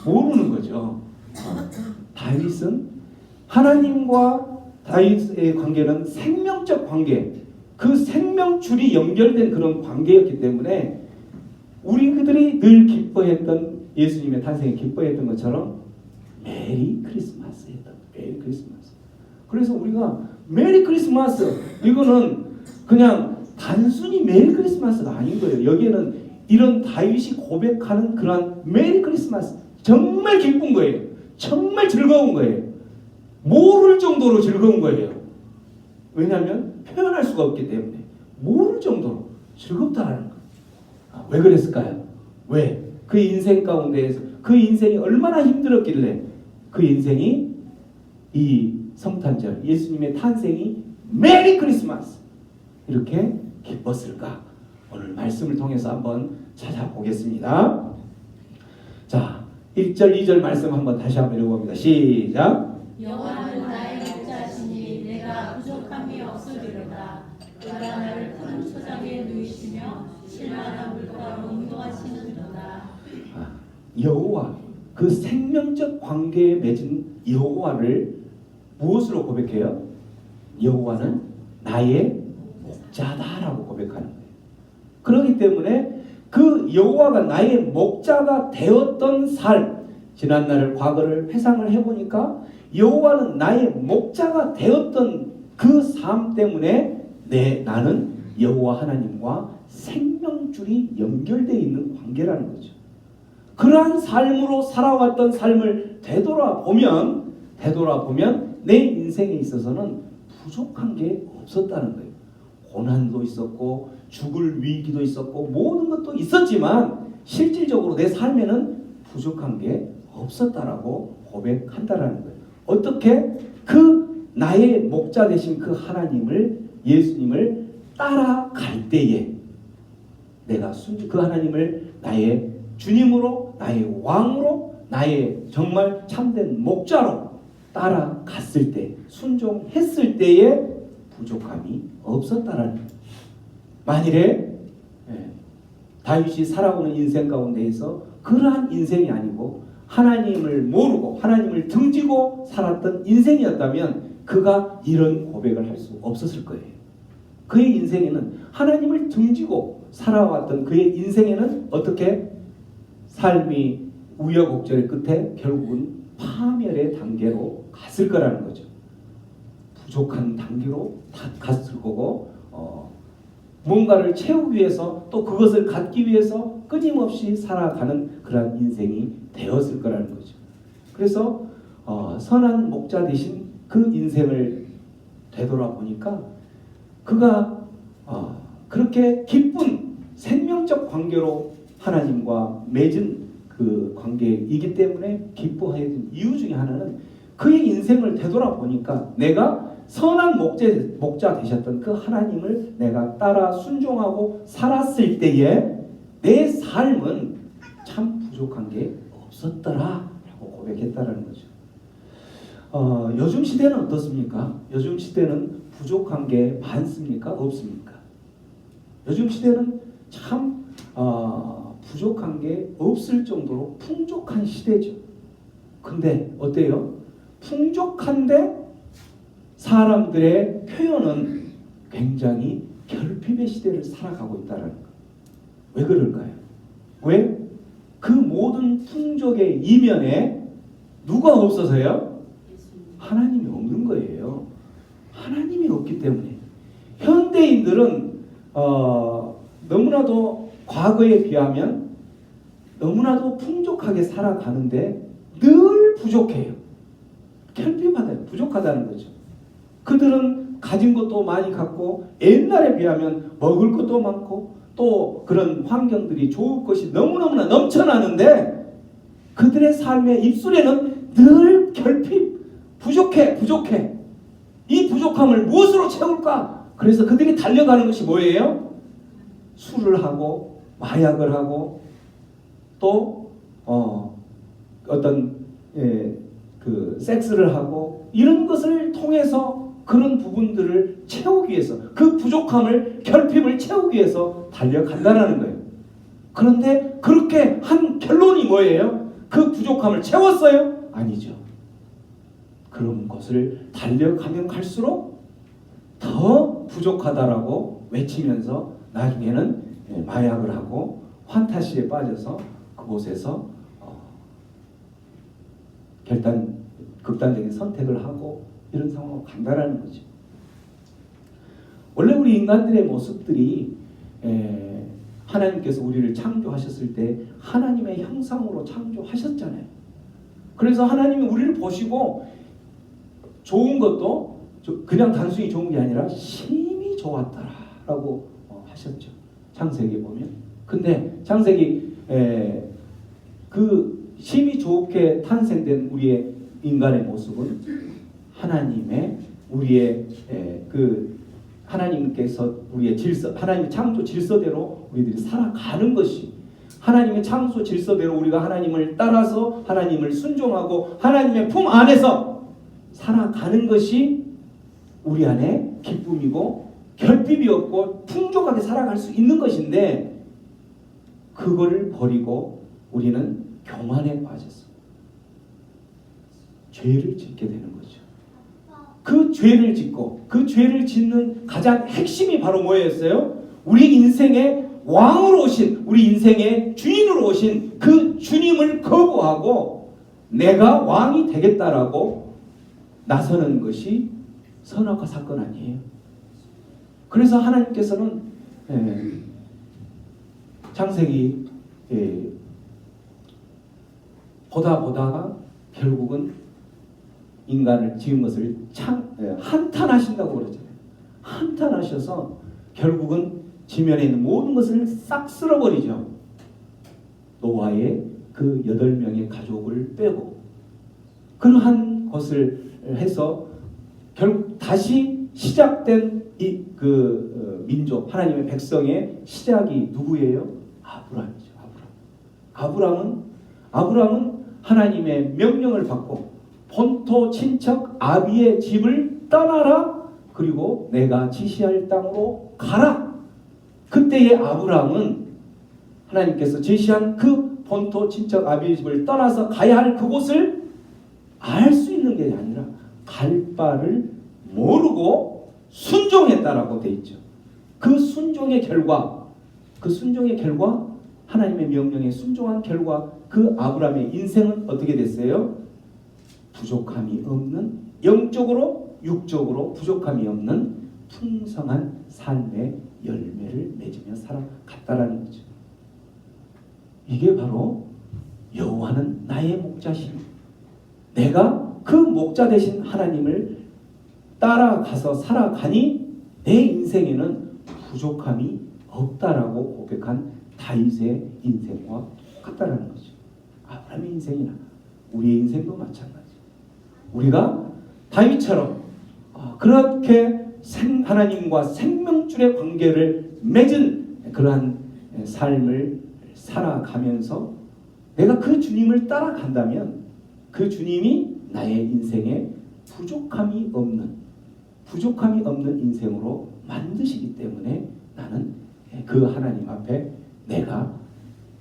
모르는 거죠. 다윗은 하나님과 다윗의 관계는 생명적 관계, 그 생명줄이 연결된 그런 관계였기 때문에 우리들이 늘 기뻐했던 예수님의 탄생에 기뻐했던 것처럼 메리 크리스마스 했던 메리 크리스마스. 그래서 우리가 메리 크리스마스 이거는 그냥 단순히 메리 크리스마스가 아닌 거예요. 여기에는 이런 다윗이 고백하는 그러한 메리 크리스마스 정말 기쁜 거예요. 정말 즐거운 거예요. 모를 정도로 즐거운 거예요. 왜냐하면 표현할 수가 없기 때문에 모를 정도로 즐겁다라는 거예요. 왜 그랬을까요? 왜? 그 인생 가운데에서 그 인생이 얼마나 힘들었길래 그 인생이 이 성탄절 예수님의 탄생이 메리 크리스마스 이렇게 기뻤을까? 오늘 말씀을 통해서 한번 찾아보겠습니다. 자, 1절 2절 말씀 한번 다시 한번 읽어봅니다. 시작. 여호와는 나의 목자시니 내가 부족함이 없으리로다. 그가 나를 푸른 초장에 누이시며 실만한 물가로 인도하시는도다. 여호와, 그 생명적 관계에 맺은 여호와를 무엇으로 고백해요? 여호와는 나의 목자다라고 고백하는 거예요. 그렇기 때문에 그 여호와가 나의 목자가 되었던 삶, 지난날을 과거를 회상을 해보니까 여호와는 나의 목자가 되었던 그 삶 때문에 나는 여호와 하나님과 생명줄이 연결되어 있는 관계라는 거죠. 그러한 삶으로 살아왔던 삶을 되돌아보면 내 인생에 있어서는 부족한 게 없었다는 거예요. 고난도 있었고 죽을 위기도 있었고 모든 것도 있었지만 실질적으로 내 삶에는 부족한 게 없었다라고 고백한다라는 거예요. 어떻게? 그 나의 목자 되신 그 하나님을 예수님을 따라갈 때에 내가 그 하나님을 나의 주님으로 나의 왕으로 나의 정말 참된 목자로 따라갔을 때 순종했을 때에 부족함이 없었다라는 거예요. 만일에 다윗이 살아오는 인생 가운데에서 그러한 인생이 아니고 하나님을 모르고 하나님을 등지고 살았던 인생이었다면 그가 이런 고백을 할 수 없었을 거예요. 그의 인생에는 하나님을 등지고 살아왔던 그의 인생에는 어떻게 삶이 우여곡절의 끝에 결국은 파멸의 단계로 갔을 거라는 거죠. 부족한 단계로 다 갔을 거고 뭔가를 채우기 위해서 또 그것을 갖기 위해서 끊임없이 살아가는 그런 인생이 되었을 거라는 거죠. 그래서 선한 목자 대신 그 인생을 되돌아보니까 그가 그렇게 기쁜 생명적 관계로 하나님과 맺은 그 관계이기 때문에 기뻐해야 되는 이유 중에 하나는 그의 인생을 되돌아보니까 내가 선한 목자 되셨던 그 하나님을 내가 따라 순종하고 살았을 때에 내 삶은 참 부족한 게 없었더라 라고 고백했다라는 거죠. 요즘 시대는 어떻습니까? 요즘 시대는 부족한 게 많습니까? 없습니까? 요즘 시대는 참 부족한 게 없을 정도로 풍족한 시대죠. 근데 어때요? 풍족한데 사람들의 표현은 굉장히 결핍의 시대를 살아가고 있다는 거. 왜 그럴까요? 왜? 그 모든 풍족의 이면에 누가 없어서요? 하나님이 없는 거예요. 하나님이 없기 때문에. 현대인들은 너무나도 과거에 비하면 너무나도 풍족하게 살아가는데 늘 부족해요. 결핍하다, 부족하다는 거죠. 그들은 가진 것도 많이 갖고 옛날에 비하면 먹을 것도 많고 또 그런 환경들이 좋을 것이 너무너무나 넘쳐나는데 그들의 삶의 입술에는 늘 결핍, 부족해. 이 부족함을 무엇으로 채울까? 그래서 그들이 달려가는 것이 뭐예요? 술을 하고 마약을 하고 또 어떤 그 섹스를 하고 이런 것을 통해서 그런 부분들을 채우기 위해서 그 부족함을 결핍을 채우기 위해서 달려간다는 거예요. 그런데 그렇게 한 결론이 뭐예요? 그 부족함을 채웠어요? 아니죠. 그런 것을 달려가면 갈수록 더 부족하다라고 외치면서 나중에는 마약을 하고 환타시에 빠져서 그곳에서 극단적인 선택을 하고 이런 상황으로 간다라는 거죠. 원래 우리 인간들의 모습들이 하나님께서 우리를 창조하셨을 때 하나님의 형상으로 창조하셨잖아요. 그래서 하나님이 우리를 보시고 좋은 것도 그냥 단순히 좋은 게 아니라 심히 좋았다라고 하셨죠. 창세기에 보면. 근데 창세기 그 심히 좋게 탄생된 우리의 인간의 모습은 하나님께서 우리의 질서, 하나님의 창조 질서대로 우리들이 살아가는 것이 하나님의 창조 질서대로 우리가 하나님을 따라서 하나님을 순종하고 하나님의 품 안에서 살아가는 것이 우리 안에 기쁨이고 결핍이 없고 풍족하게 살아갈 수 있는 것인데 그거를 버리고 우리는 교만에 빠졌어. 죄를 짓게 되는 거죠. 그 죄를 짓고 그 죄를 짓는 가장 핵심이 바로 뭐였어요? 우리 인생의 왕으로 오신, 우리 인생의 주인으로 오신 그 주님을 거부하고 내가 왕이 되겠다라고 나서는 것이 선악과 사건 아니에요. 그래서 하나님께서는 창세기 보다가 결국은 인간을 지은 것을 한탄하신다고 그러잖아요. 한탄하셔서 결국은 지면에 있는 모든 것을 싹 쓸어버리죠. 노아의 그 8명의 가족을 빼고 그러한 것을 해서 결국 다시 시작된 민족, 하나님의 백성의 시작이 누구예요? 아브라함이죠. 아브라함은 하나님의 명령을 받고 본토 친척 아비의 집을 떠나라. 그리고 내가 지시할 땅으로 가라. 그때의 아브라함은 하나님께서 제시한 그 본토 친척 아비의 집을 떠나서 가야 할 그곳을 알 수 있는 게 아니라 갈 바를 모르고 순종했다라고 돼 있죠. 그 순종의 결과 하나님의 명령에 순종한 결과 그 아브라함의 인생은 어떻게 됐어요? 부족함이 없는, 영적으로 육적으로 부족함이 없는 풍성한 삶의 열매를 맺으며 살아갔다라는 거죠. 이게 바로 여호와는 나의 목자시니 내가 그 목자 되신 하나님을 따라가서 살아가니 내 인생에는 부족함이 없다라고 고백한 다윗의 인생과 같다라는 거죠. 아브라함의 인생이나 우리의 인생도 마찬가지. 우리가 다윗처럼 그렇게 하나님과 생명줄의 관계를 맺은 그러한 삶을 살아가면서 내가 그 주님을 따라간다면 그 주님이 나의 인생에 부족함이 없는 인생으로 만드시기 때문에 나는 그 하나님 앞에 내가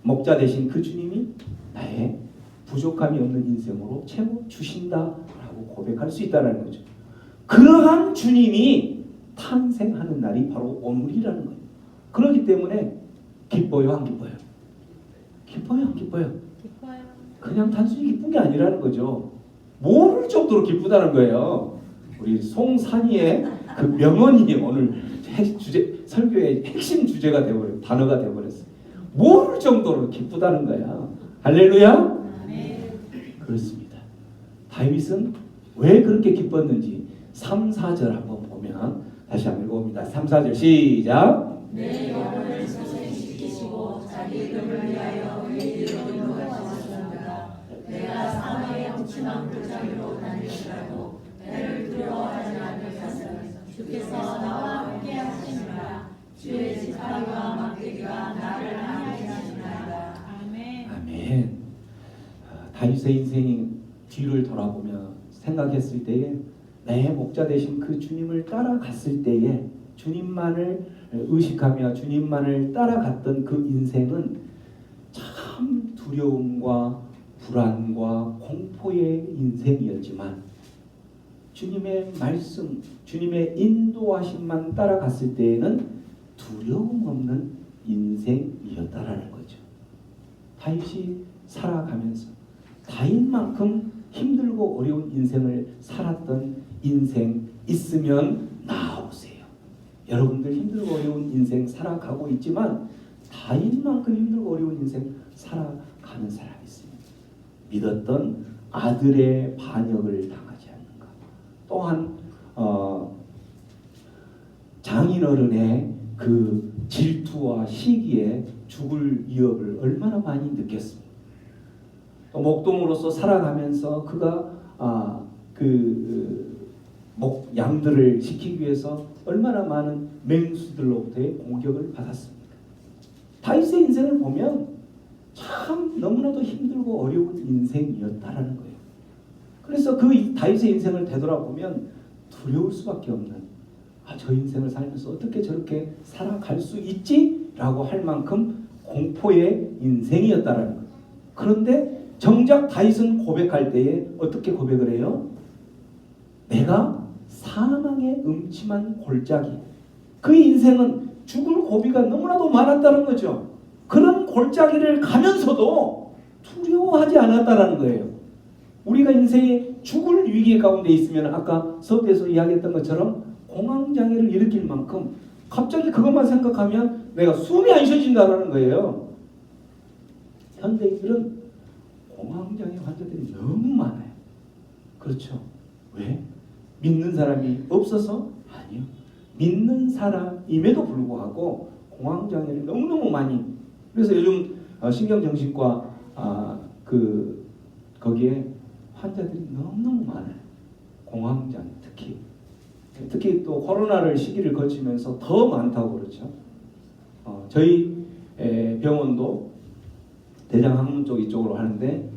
목자 되신 그 주님이 나의 부족함이 없는 인생으로 채워주신다라고 고백할 수 있다는 거죠. 그러한 주님이 탄생하는 날이 바로 오늘이라는 거예요. 그렇기 때문에 기뻐요, 안 기뻐요? 기뻐요, 안 기뻐요? 기뻐요. 그냥 단순히 기쁜 게 아니라는 거죠. 모를 정도로 기쁘다는 거예요. 우리 송산이의 그 명언이 오늘 설교의 핵심 주제가 되어버렸어요. 단어가 되어버렸어요. 모를 정도로 기쁘다는 거야. 할렐루야. 그렇습니다. 다윗은 왜 그렇게 기뻤는지 3, 4절 한번 보면 다시 한번 읽어봅니다. 3, 4절 시작. 내 영혼을 소생시키시고 자기 이름을 위하여 내 이름을 인도하셨습니다. 내가 사망의 엄침한 골짜기로 다닐지라도 배를 두려워하지 않을 것은 주께서 나와 함께 하시니라. 주의 지팡이와 막대기가 나를 안위하게 하시나이다. 아멘. 아멘. 다윗의 인생이 뒤를 돌아보며 생각했을 때에 내 목자 되신 그 주님을 따라갔을 때에 주님만을 의식하며 주님만을 따라갔던 그 인생은 참 두려움과 불안과 공포의 인생이었지만 주님의 말씀, 주님의 인도하심만 따라갔을 때에는 두려움 없는 인생이었다라는 거죠. 다윗이 살아가면서 다윗만큼 힘들고 어려운 인생을 살았던 인생 있으면 나오세요. 여러분들 힘들고 어려운 인생 살아가고 있지만 다윗만큼 힘들고 어려운 인생 살아가는 사람이 있습니다. 믿었던 아들의 반역을 당하지 않는가. 또한 장인어른의 그 질투와 시기에 죽을 위협을 얼마나 많이 느꼈습니다. 또 목동으로서 살아가면서 그가 양들을 지키기 위해서 얼마나 많은 맹수들로부터의 공격을 받았습니까? 다윗의 인생을 보면 참 너무나도 힘들고 어려운 인생이었다라는 거예요. 그래서 그 다윗의 인생을 되돌아보면 두려울 수밖에 없는 저 인생을 살면서 어떻게 저렇게 살아갈 수 있지? 라고 할 만큼 공포의 인생이었다라는 거예요. 그런데 정작 다윗은 고백할 때에 어떻게 고백을 해요? 내가 사망의 음침한 골짜기, 그 인생은 죽을 고비가 너무나도 많았다는 거죠. 그런 골짜기를 가면서도 두려워하지 않았다는 거예요. 우리가 인생에 죽을 위기 가운데 있으면 아까 서두에서 이야기했던 것처럼 공황장애를 일으킬 만큼 갑자기 그것만 생각하면 내가 숨이 안 쉬어진다는 거예요. 현대인들은 공황장애 환자들이 너무 많아요. 그렇죠? 왜? 믿는 사람이 없어서? 아니요. 믿는 사람임에도 불구하고 공황장애를 너무너무 많이. 그래서 요즘 신경정신과 거기에 환자들이 너무너무 많아요. 공황장애 특히 또 코로나를 시기를 거치면서 더 많다고 그렇죠. 저희 병원도 대장 항문 쪽 이쪽으로 하는데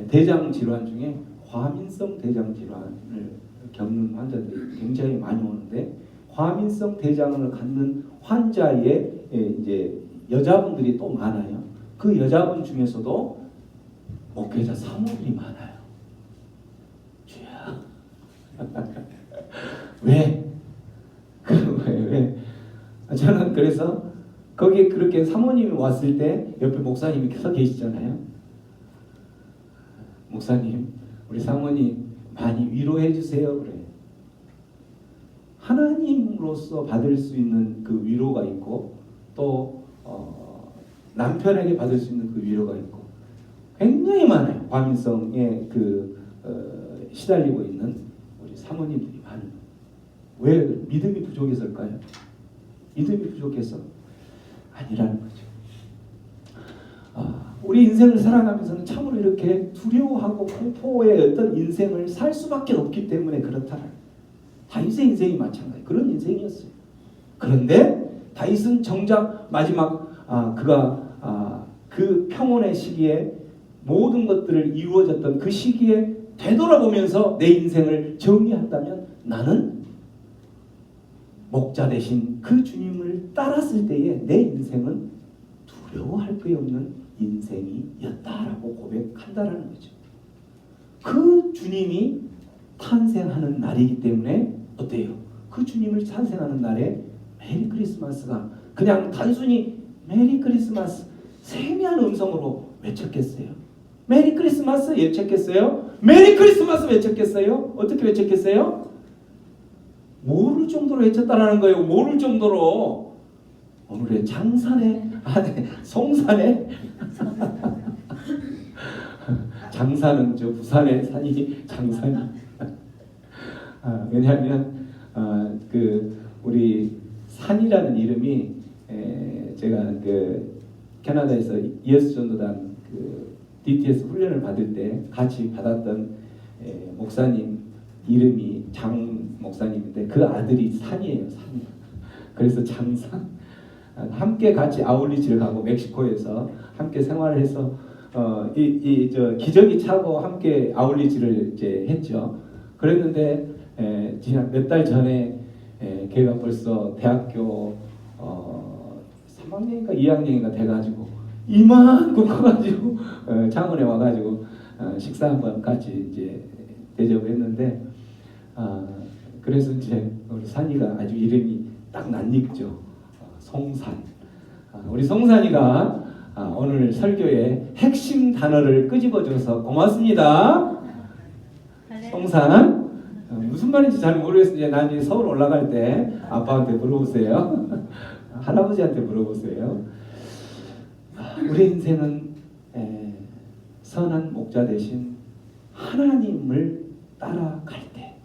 대장 질환 중에 과민성 대장 질환을 겪는 환자들이 굉장히 많이 오는데 과민성 대장을 갖는 환자의 이제 여자분들이 또 많아요. 그 여자분 중에서도 목회자 사모들이 많아요. 주야. 왜? 왜? 저는 그래서 거기에 그렇게 사모님이 왔을 때 옆에 목사님이 서 계시잖아요. 목사님, 우리 사모님 많이 위로해 주세요. 그래. 하나님으로서 받을 수 있는 그 위로가 있고 또 남편에게 받을 수 있는 그 위로가 있고 굉장히 많아요. 과민성에 시달리고 있는 우리 사모님들이 많은. 왜 믿음이 부족해서일까요? 믿음이 부족해서 아니라는 거죠. 우리 인생을 살아가면서는 참으로 이렇게 두려워하고 공포의 어떤 인생을 살 수밖에 없기 때문에 그렇다는. 다윗의 인생이 마찬가지 그런 인생이었어요. 그런데 다윗은 정작 마지막 그가 그 평온의 시기에 모든 것들을 이루어졌던 그 시기에 되돌아보면서 내 인생을 정리한다면 나는 목자 대신 그 주님을 따랐을 때에 내 인생은 두려워할 게 없는 인생이었다라고 고백한다라는 거죠. 그 주님이 탄생하는 날이기 때문에 어때요? 그 주님을 탄생하는 날에 메리 크리스마스가 그냥 단순히 메리 크리스마스 세미한 음성으로 외쳤겠어요? 메리 크리스마스 외쳤겠어요? 메리 크리스마스 외쳤겠어요? 어떻게 외쳤겠어요? 모를 정도로 외쳤다라는 거예요. 모를 정도로. 오늘의 장산에 송산에 장산은 저 부산의 산이 장산이. 왜냐하면 우리 산이라는 이름이 제가 캐나다에서 예수 전도단 DTS 훈련을 받을 때 같이 받았던 목사님 이름이 장 목사님인데 그 아들이 산이에요. 산이. 그래서 장산. 함께 같이 아울리지를 가고 멕시코에서 함께 생활을 해서 기저귀 차고 함께 아울리지를 이제 했죠. 그랬는데 지난 몇 달 전에 걔가 벌써 대학교 3학년인가 2학년인가 돼가지고 이만큼 커가지고 창원에 와가지고 식사 한번 같이 이제 대접을 했는데 그래서 이제 우리 산이가 아주 이름이 딱 낯익죠. 송산. 우리 송산이가 오늘 설교의 핵심 단어를 끄집어줘서 고맙습니다. 송산. 무슨 말인지 잘 모르겠어요. 나중에 서울 올라갈 때 아빠한테 물어보세요. 할아버지한테 물어보세요. 우리 인생은 선한 목자 대신 하나님을 따라갈 때,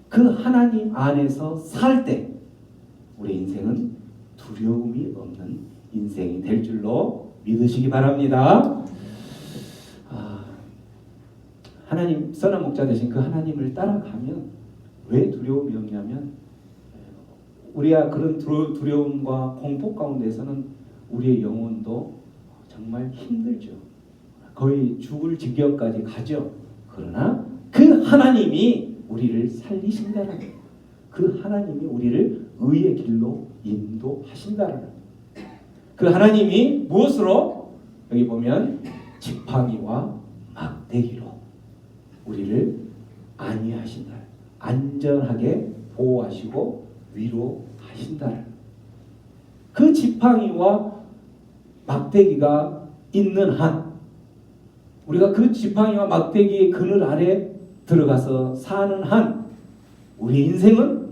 그 하나님 안에서 살 때 우리 인생은 두려움이 없는 인생이 될 줄로 믿으시기 바랍니다. 하나님 선한 목자 되신 그 하나님을 따라가면 왜 두려움이 없냐면 우리가 그런 두려움과 공포 가운데서는 우리의 영혼도 정말 힘들죠. 거의 죽을 지경까지 가죠. 그러나 그 하나님이 우리를 살리신다는 거예요. 그 하나님이 우리를 의의 길로 인도하신다는 거예요. 그 하나님이 무엇으로? 여기 보면 지팡이와 막대기로 우리를 안위하신다. 안전하게 보호하시고 위로하신다. 그 지팡이와 막대기가 있는 한 우리가 그 지팡이와 막대기의 그늘 아래 들어가서 사는 한 우리 인생은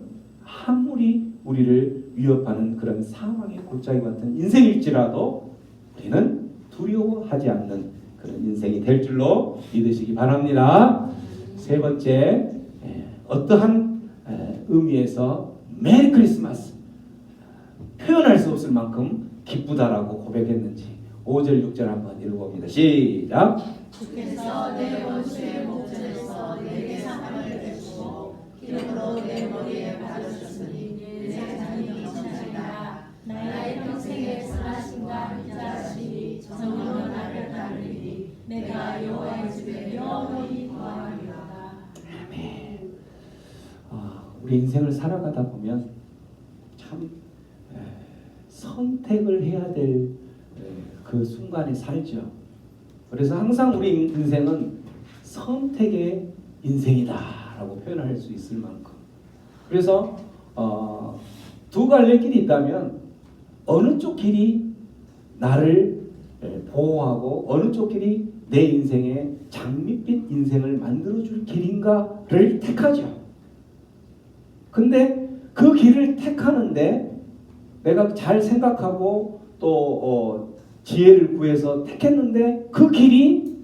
아무리 우리를 위협하는 그런 사망의 골짜기 같은 인생일지라도 우리는 두려워하지 않는 그런 인생이 될 줄로 믿으시기 바랍니다. 세 번째, 어떠한 의미에서 메리 크리스마스 표현할 수 없을 만큼 기쁘다라고 고백했는지 5절 6절 한번 읽어봅니다. 시작. 주께서 내 원수의 목전에서 내게 상을 베푸고 기름으로 내 머리에 바르셨으니 내 세상이 넘쳐나리라. 나의 평생에 선하심과 인자하심이 정령은 나를 따르리니 내가 여호와의 집에 영원히 거하리로다. 아멘. 우리 인생을 살아가다 보면 참 선택을 해야 될 그 순간에 살죠. 그래서 항상 우리 인생은 선택의 인생이다라고 표현할 수 있을 만큼 그래서 두 갈래 길이 있다면 어느 쪽 길이 나를 보호하고 어느 쪽 길이 내 인생의 장밋빛 인생을 만들어줄 길인가를 택하죠. 근데 그 길을 택하는데 내가 잘 생각하고 또 지혜를 구해서 택했는데 그 길이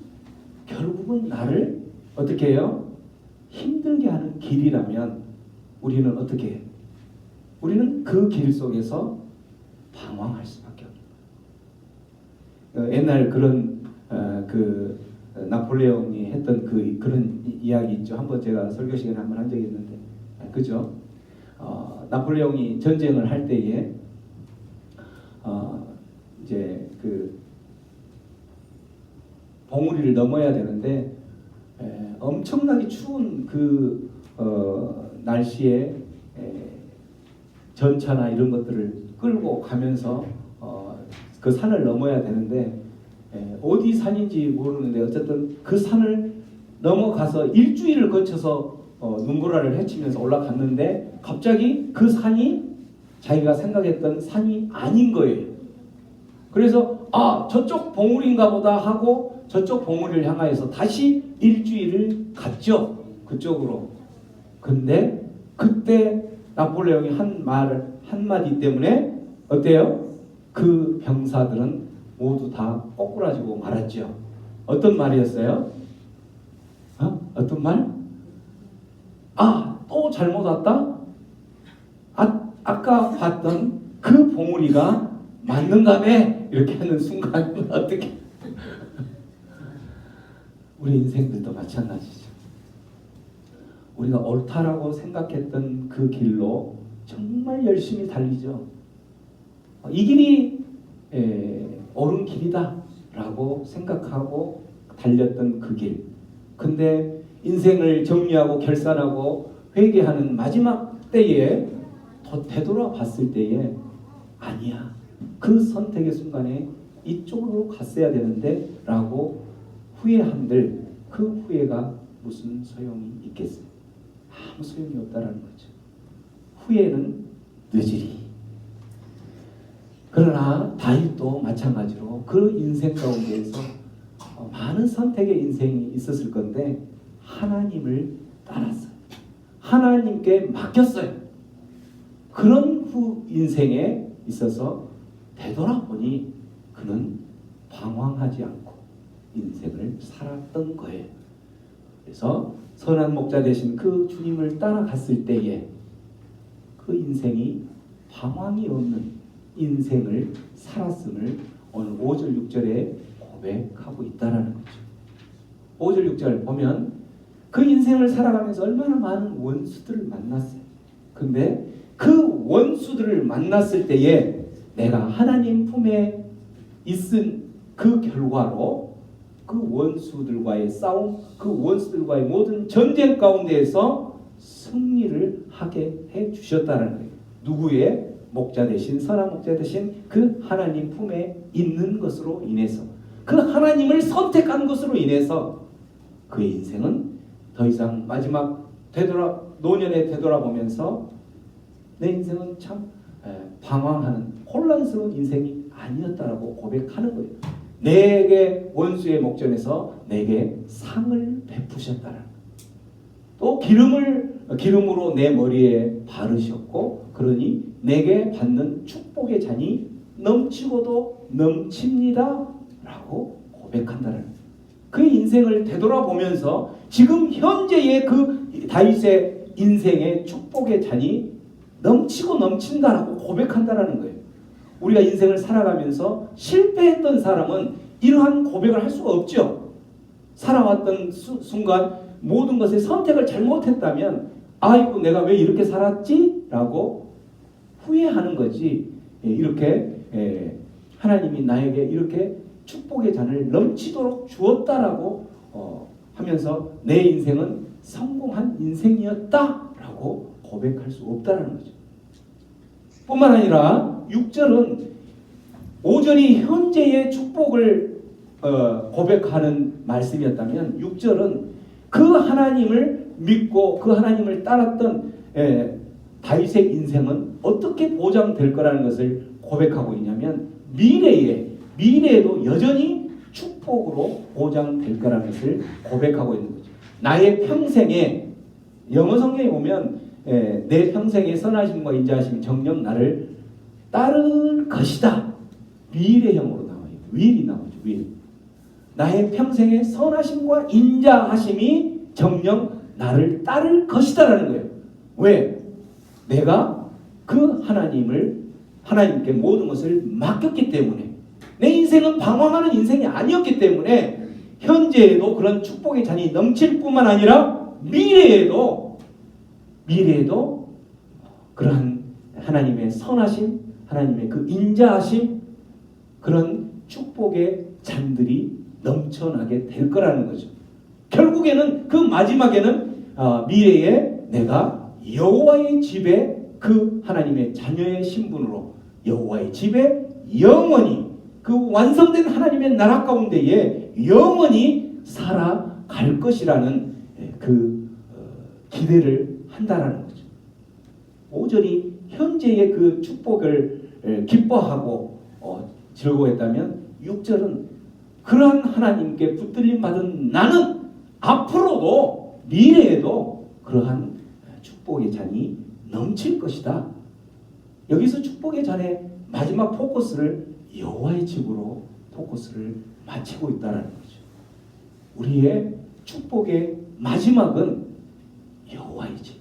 결국은 나를 어떻게 해요? 힘들게 하는 길이라면 우리는 어떻게 해요? 우리는 그 길 속에서 방황할 수밖에 없는 거예요. 옛날 그런 그 나폴레옹이 했던 그런 이야기 있죠. 한번 제가 설교 시간에 한번 한 적이 있는데, 그죠? 나폴레옹이 전쟁을 할 때에 이제 그 봉우리를 넘어야 되는데 엄청나게 추운 그 날씨에 전차나 이런 것들을 끌고 가면서 그 산을 넘어야 되는데 어디 산인지 모르는데 어쨌든 그 산을 넘어가서 일주일을 거쳐서 눈보라를 헤치면서 올라갔는데 갑자기 그 산이 자기가 생각했던 산이 아닌 거예요. 그래서 저쪽 봉우리인가 보다 하고 저쪽 봉우리를 향하여서 다시 일주일을 갔죠. 그쪽으로. 근데 그때 나폴레옹이 한 말 한마디 때문에 어때요? 그 병사들은 모두 다 꼬꾸라지고 말았죠. 어떤 말이었어요? 어떤 말? 또 잘못 왔다? 아까 봤던 그 봉우리가 맞는가매? 이렇게 하는 순간 어떻게? 우리 인생들도 마찬가지죠. 우리가 옳다라고 생각했던 그 길로 정말 열심히 달리죠. 이 길이 옳은 길이다 라고 생각하고 달렸던 그 길. 근데 인생을 정리하고 결산하고 회개하는 마지막 때에 되돌아 봤을 때에 아니야. 그 선택의 순간에 이쪽으로 갔어야 되는데 라고 후회한들 그 후회가 무슨 소용이 있겠어요? 아무 소용이 없다라는 거죠. 후회는 늦으리. 그러나 다윗도 마찬가지로 그 인생 가운데에서 많은 선택의 인생이 있었을 건데 하나님을 따랐어요. 하나님께 맡겼어요. 그런 후 인생에 있어서 되돌아보니 그는 방황하지 않고 인생을 살았던 거예요. 그래서 선한 목자 되신 그 주님을 따라갔을 때에 그 인생이 방황이 없는 인생을 살았음을 오늘 5절 6절에 고백하고 있다라는 거죠. 5절 6절 보면 그 인생을 살아가면서 얼마나 많은 원수들을 만났어요. 근데 그 원수들을 만났을 때에 내가 하나님 품에 있은 그 결과로 그 원수들과의 싸움, 그 원수들과의 모든 전쟁 가운데에서 승리를 하게 해 주셨다는 거예요. 누구의 목자 되신 선한 목자 되신 그 하나님 품에 있는 것으로 인해서 그 하나님을 선택한 것으로 인해서 그의 인생은 더 이상 마지막 노년에 되돌아보면서 내 인생은 참 방황하는 혼란스러운 인생이 아니었다라고 고백하는 거예요. 내게 원수의 목전에서 내게 상을 베푸셨다는 거예요. 또 기름으로 내 머리에 바르셨고 그러니 내게 받는 축복의 잔이 넘치고도 넘칩니다 라고 고백한다는 거예요. 그의 인생을 되돌아보면서 지금 현재의 그 다윗의 인생의 축복의 잔이 넘치고 넘친다라고 고백한다라는 거예요. 우리가 인생을 살아가면서 실패했던 사람은 이러한 고백을 할 수가 없죠. 살아왔던 순간 모든 것에 선택을 잘못했다면 아이고 내가 왜 이렇게 살았지? 라고 후회하는 거지. 이렇게 하나님이 나에게 이렇게 축복의 잔을 넘치도록 주었다라고 하면서 내 인생은 성공한 인생이었다라고 고백할 수 없다는 거죠. 뿐만 아니라 6절은 5절이 현재의 축복을 고백하는 말씀이었다면 6절은 그 하나님을 믿고 그 하나님을 따랐던 다윗의 인생은 어떻게 보장될 거라는 것을 고백하고 있냐면 미래에도 여전히 축복으로 보장될 거라는 것을 고백하고 있는 거죠. 나의 평생에 영어 성경에 보면 내 평생의 선하심과 인자하심이 정녕 나를 따를 것이다. 미래형으로 나와요. will이 나오죠. will. 나의 평생의 선하심과 인자하심이 정녕 나를 따를 것이다라는 거예요. 왜? 내가 그 하나님께 모든 것을 맡겼기 때문에, 내 인생은 방황하는 인생이 아니었기 때문에 현재에도 그런 축복의 잔이 넘칠 뿐만 아니라 미래에도 그러한 하나님의 선하심, 하나님의 그 인자하심, 그런 축복의 잔들이 넘쳐나게 될 거라는 거죠. 결국에는 그 마지막에는 미래에 내가 여호와의 집에 그 하나님의 자녀의 신분으로 여호와의 집에 영원히 그 완성된 하나님의 나라 가운데에 영원히 살아갈 것이라는 그 기대를 한다라는 거죠. 오절이 현재의 그 축복을 기뻐하고 즐거워했다면 6절은 그러한 하나님께 붙들림 받은 나는 앞으로도 미래에도 그러한 축복의 잔이 넘칠 것이다. 여기서 축복의 잔의 마지막 포커스를 여호와의 집으로 포커스를 맞추고 있다는 거죠. 우리의 축복의 마지막은 여호와의 집,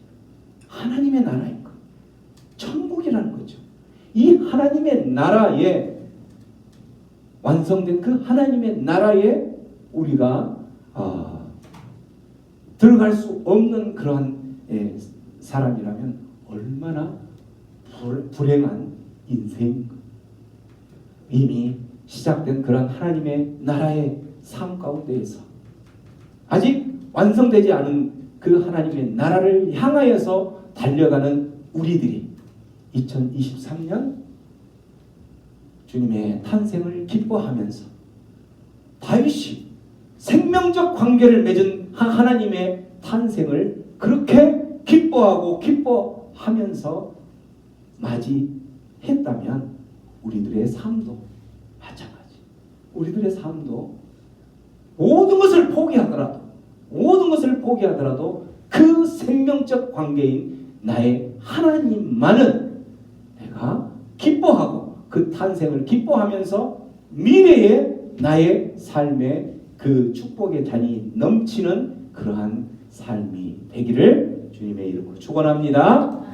하나님의 나라인 것, 천국이라는 거죠. 이 하나님의 나라에 완성된 그 하나님의 나라에 우리가 들어갈 수 없는 그러한 사람이라면 얼마나 불행한 인생인가. 이미 시작된 그런 하나님의 나라의 삶 가운데에서 아직 완성되지 않은 그 하나님의 나라를 향하여서 달려가는 우리들이 2023년 주님의 탄생을 기뻐하면서 다윗이 생명적 관계를 맺은 하나님의 탄생을 그렇게 기뻐하면서 맞이했다면 우리들의 삶도 마찬가지. 우리들의 삶도 모든 것을 포기하더라도 그 생명적 관계인 나의 하나님만은 내가 기뻐하고 그 탄생을 기뻐하면서 미래에 나의 삶에 그 축복의 잔이 넘치는 그러한 삶이 되기를 주님의 이름으로 축원합니다.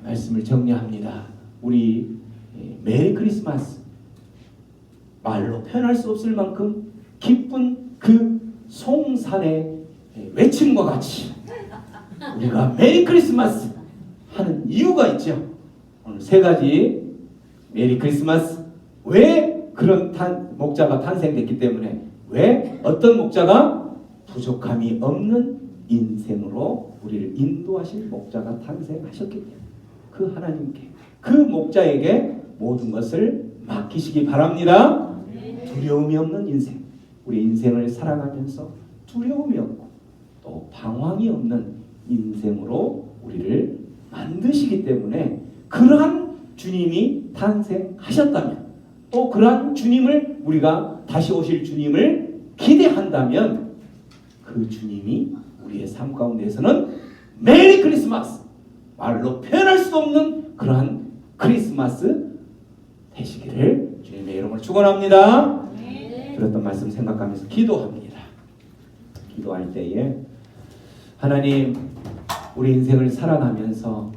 말씀을 정리합니다. 우리 메리 크리스마스, 말로 표현할 수 없을 만큼 기쁜 그 송산의 외침과 같이 우리가 메리 크리스마스 하는 이유가 있죠. 오늘 세 가지 메리 크리스마스. 왜 그런 목자가 탄생됐기 때문에, 왜 어떤 목자가 부족함이 없는 인생으로 우리를 인도하실 목자가 탄생하셨기 때문에 그 하나님께, 그 목자에게 모든 것을 맡기시기 바랍니다. 두려움이 없는 인생, 우리 인생을 살아가면서 두려움이 없고 또 방황이 없는 인생으로 우리를 만드시기 때문에, 그러한 주님이 탄생하셨다면, 또 그러한 주님을, 우리가 다시 오실 주님을 기대한다면 그 주님이 우리의 삶 가운데에서는 메리 크리스마스, 말로 표현할 수 없는 그러한 크리스마스 되시기를 주님의 이름으로 축원합니다. 들었던 말씀 생각하면서 기도합니다. 기도할 때에 하나님, 우리 인생을 살아가면서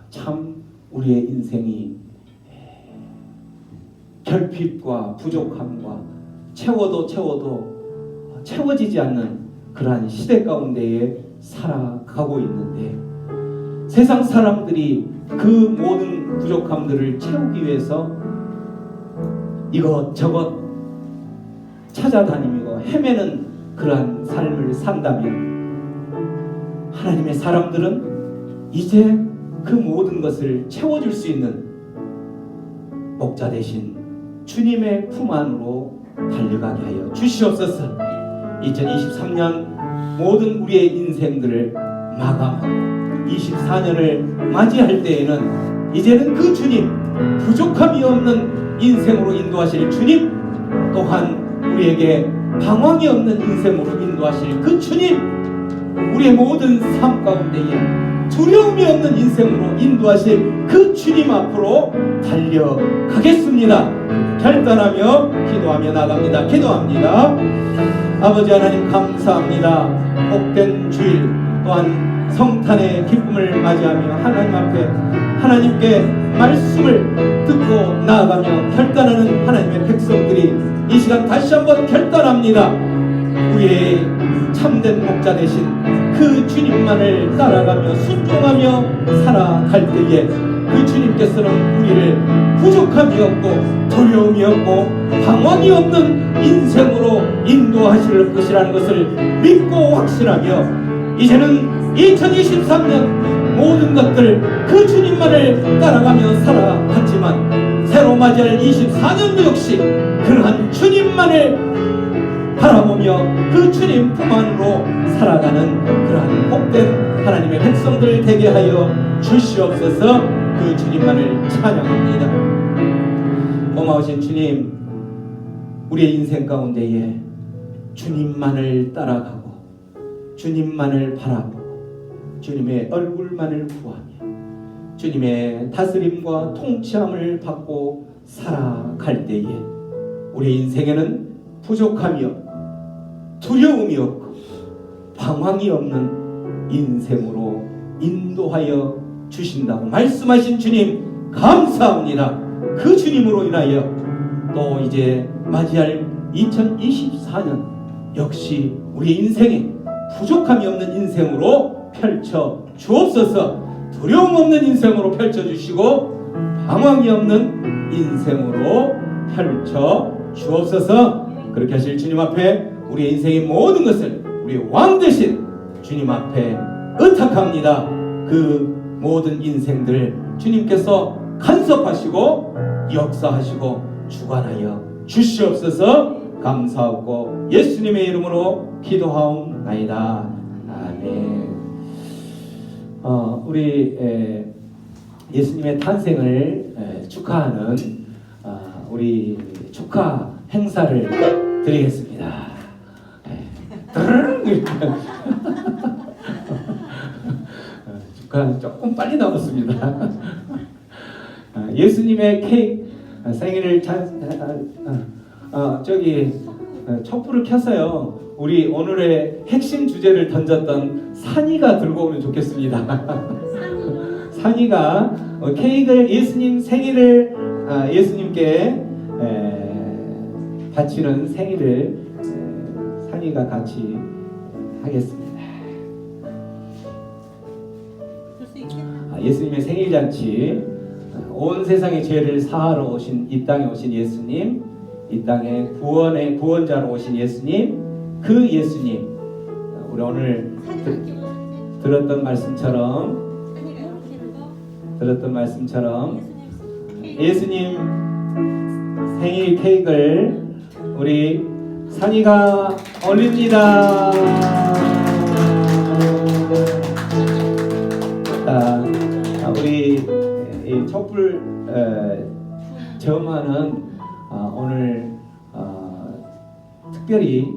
참 우리의 인생이 결핍과 부족함과 채워도 채워지지 않는 그러한 시대 가운데에 살아가고 있는데, 세상 사람들이 그 모든 부족함들을 채우기 위해서 이것저것 찾아다니며 헤매는 그러한 삶을 산다면, 하나님의 사람들은 이제 그 모든 것을 채워줄 수 있는 목자 되신 주님의 품 안으로 달려가게 하여 주시옵소서. 2023년 모든 우리의 인생들을 마감하고 24년을 맞이할 때에는 이제는 그 주님, 부족함이 없는 인생으로 인도하실 주님, 또한 우리에게 방황이 없는 인생으로 인도하실 그 주님, 우리의 모든 삶 가운데에 두려움이 없는 인생으로 인도하실 그 주님 앞으로 달려가겠습니다. 결단하며 기도하며 나갑니다. 기도합니다. 아버지 하나님 감사합니다. 복된 주일 또한 성탄의 기쁨을 맞이하며 하나님 앞에 하나님께 말씀을 듣고 나아가며 결단하는 하나님의 백성들이 이 시간 다시 한번 결단합니다. 우리의 참된 목자 되신 그 주님만을 따라가며 순종하며 살아갈 때에 그 주님께서는 우리를 부족함이 없고 두려움이 없고 방황이 없는 인생으로 인도하실 것이라는 것을 믿고 확신하며 이제는 2023년 모든 것들 그 주님만을 따라가며 살아갔지만 새로 맞이할 24년도 역시 그러한 주님만을 바라보며 그 주님 품 안으로 살아가는 그러한 복된 하나님의 백성들 되게 하여 주시옵소서. 그 주님만을 찬양합니다. 고마우신 주님, 우리의 인생 가운데에 주님만을 따라가고 주님만을 바라보고 주님의 얼굴만을 구하며 주님의 다스림과 통치함을 받고 살아갈 때에 우리의 인생에는 부족함이 없고 두려움이 없고 방황이 없는 인생으로 인도하여 주신다고 말씀하신 주님 감사합니다. 그 주님으로 인하여 또 이제 맞이할 2024년 역시 우리 인생에 부족함이 없는 인생으로 펼쳐 주옵소서. 두려움 없는 인생으로 펼쳐 주시고 방황이 없는 인생으로 펼쳐 주옵소서. 그렇게 하실 주님 앞에 우리의 인생의 모든 것을 우리 왕 되신 주님 앞에 의탁합니다. 그 모든 인생들 주님께서 간섭하시고 역사하시고 주관하여 주시옵소서. 감사하고 예수님의 이름으로 기도하옵나이다. 아멘. 우리 예수님의 탄생을 축하하는 우리 축하 행사를 드리겠습니다. 축하 조금 빨리 나왔습니다. 예수님의 케이크 생일을 저기 촛불을 켰어요. 우리 오늘의 핵심 주제를 던졌던 산이가 들고 오면 좋겠습니다. 산이가 케이크를 예수님 생일을 예수님께 바치는 생일을 산이가 같이 하겠습니다. 예수님의 생일 잔치, 온 세상의 죄를 사하러 오신 이 땅에 오신 예수님, 이 땅에 구원의 구원자로 오신 예수님, 그 예수님, 우리 오늘 들었던 말씀처럼 예수님 생일 케이크를 우리 산이가 올립니다. 우리 이 촛불 점화는 오늘 특별히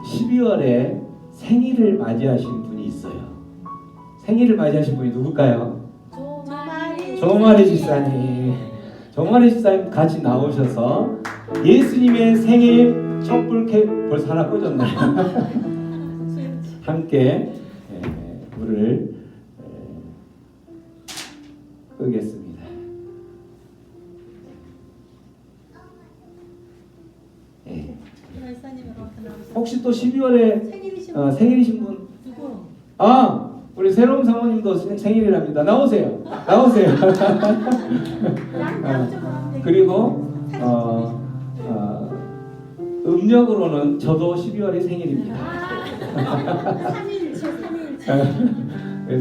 12월에 생일을 맞이하신 분이 있어요. 생일을 맞이하신 분이 누굴까요? 조마리 집사님. 조마리 집사님 같이 나오셔서 예수님의 생일 촛불 케이크 벌써 하나 꽂았나요? 함께 불을 끄겠습니다. 혹시 또 12월에 생일이신 분? 우리 새로운 사모님도 생일이랍니다. 나오세요. 그리고 음력으로는 저도 12월에 생일입니다.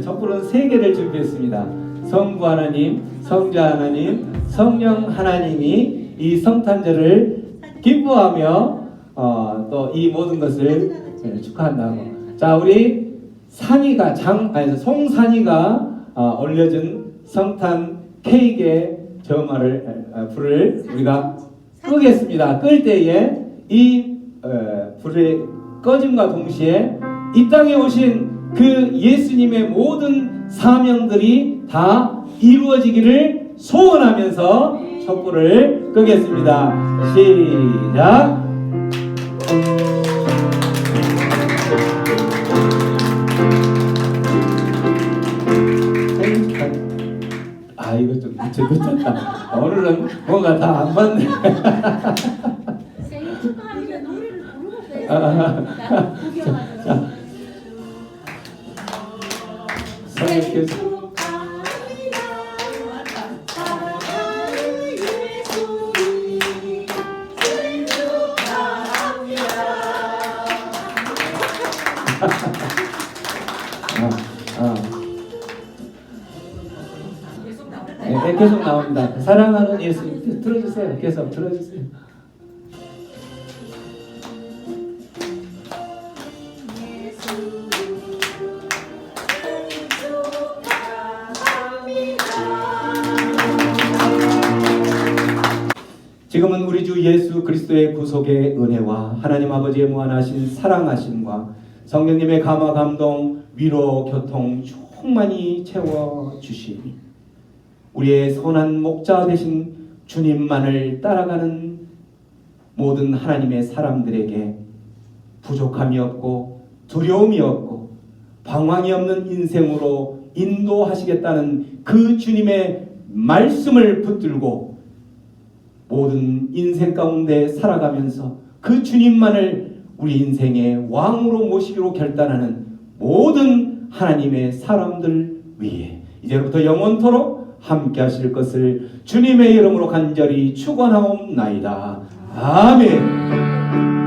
촛불은 3개를 준비했습니다. 성부 하나님, 성자 하나님, 성령 하나님이 이 성탄절을 기뻐하며 또 이 모든 것을 축하한다고. 자, 우리 산이가 송산이가 올려준 성탄 케이크의 불을 우리가 끄겠습니다. 끌 때에 이 불의 꺼짐과 동시에 이 땅에 오신 그 예수님의 모든 사명들이 다 이루어지기를 소원하면서 촛불을 끄겠습니다. 시작. 이거 좀 늦었다. 오늘은 뭐가 다 안 맞네. 생일 축하하니까 노래를 부르고 그래요. 구경하더라고요. 생일 축하합니다. 사랑하는 예수님. 생일 축하합니다. 네, 계속 나옵니다. 사랑하는 예수님 들어주세요. 계속 들어주세요. 지금은 우리 주 예수 그리스도의 구속의 은혜와 하나님 아버지의 무한하신 사랑하심과 성령님의 감화 감동 위로 교통 충만히 채워주시니 우리의 선한 목자 되신 주님만을 따라가는 모든 하나님의 사람들에게 부족함이 없고 두려움이 없고 방황이 없는 인생으로 인도하시겠다는 그 주님의 말씀을 붙들고 모든 인생 가운데 살아가면서 그 주님만을 우리 인생의 왕으로 모시기로 결단하는 모든 하나님의 사람들 위해 이제부터 영원토록 함께 하실 것을 주님의 이름으로 간절히 축원하옵나이다. 아멘.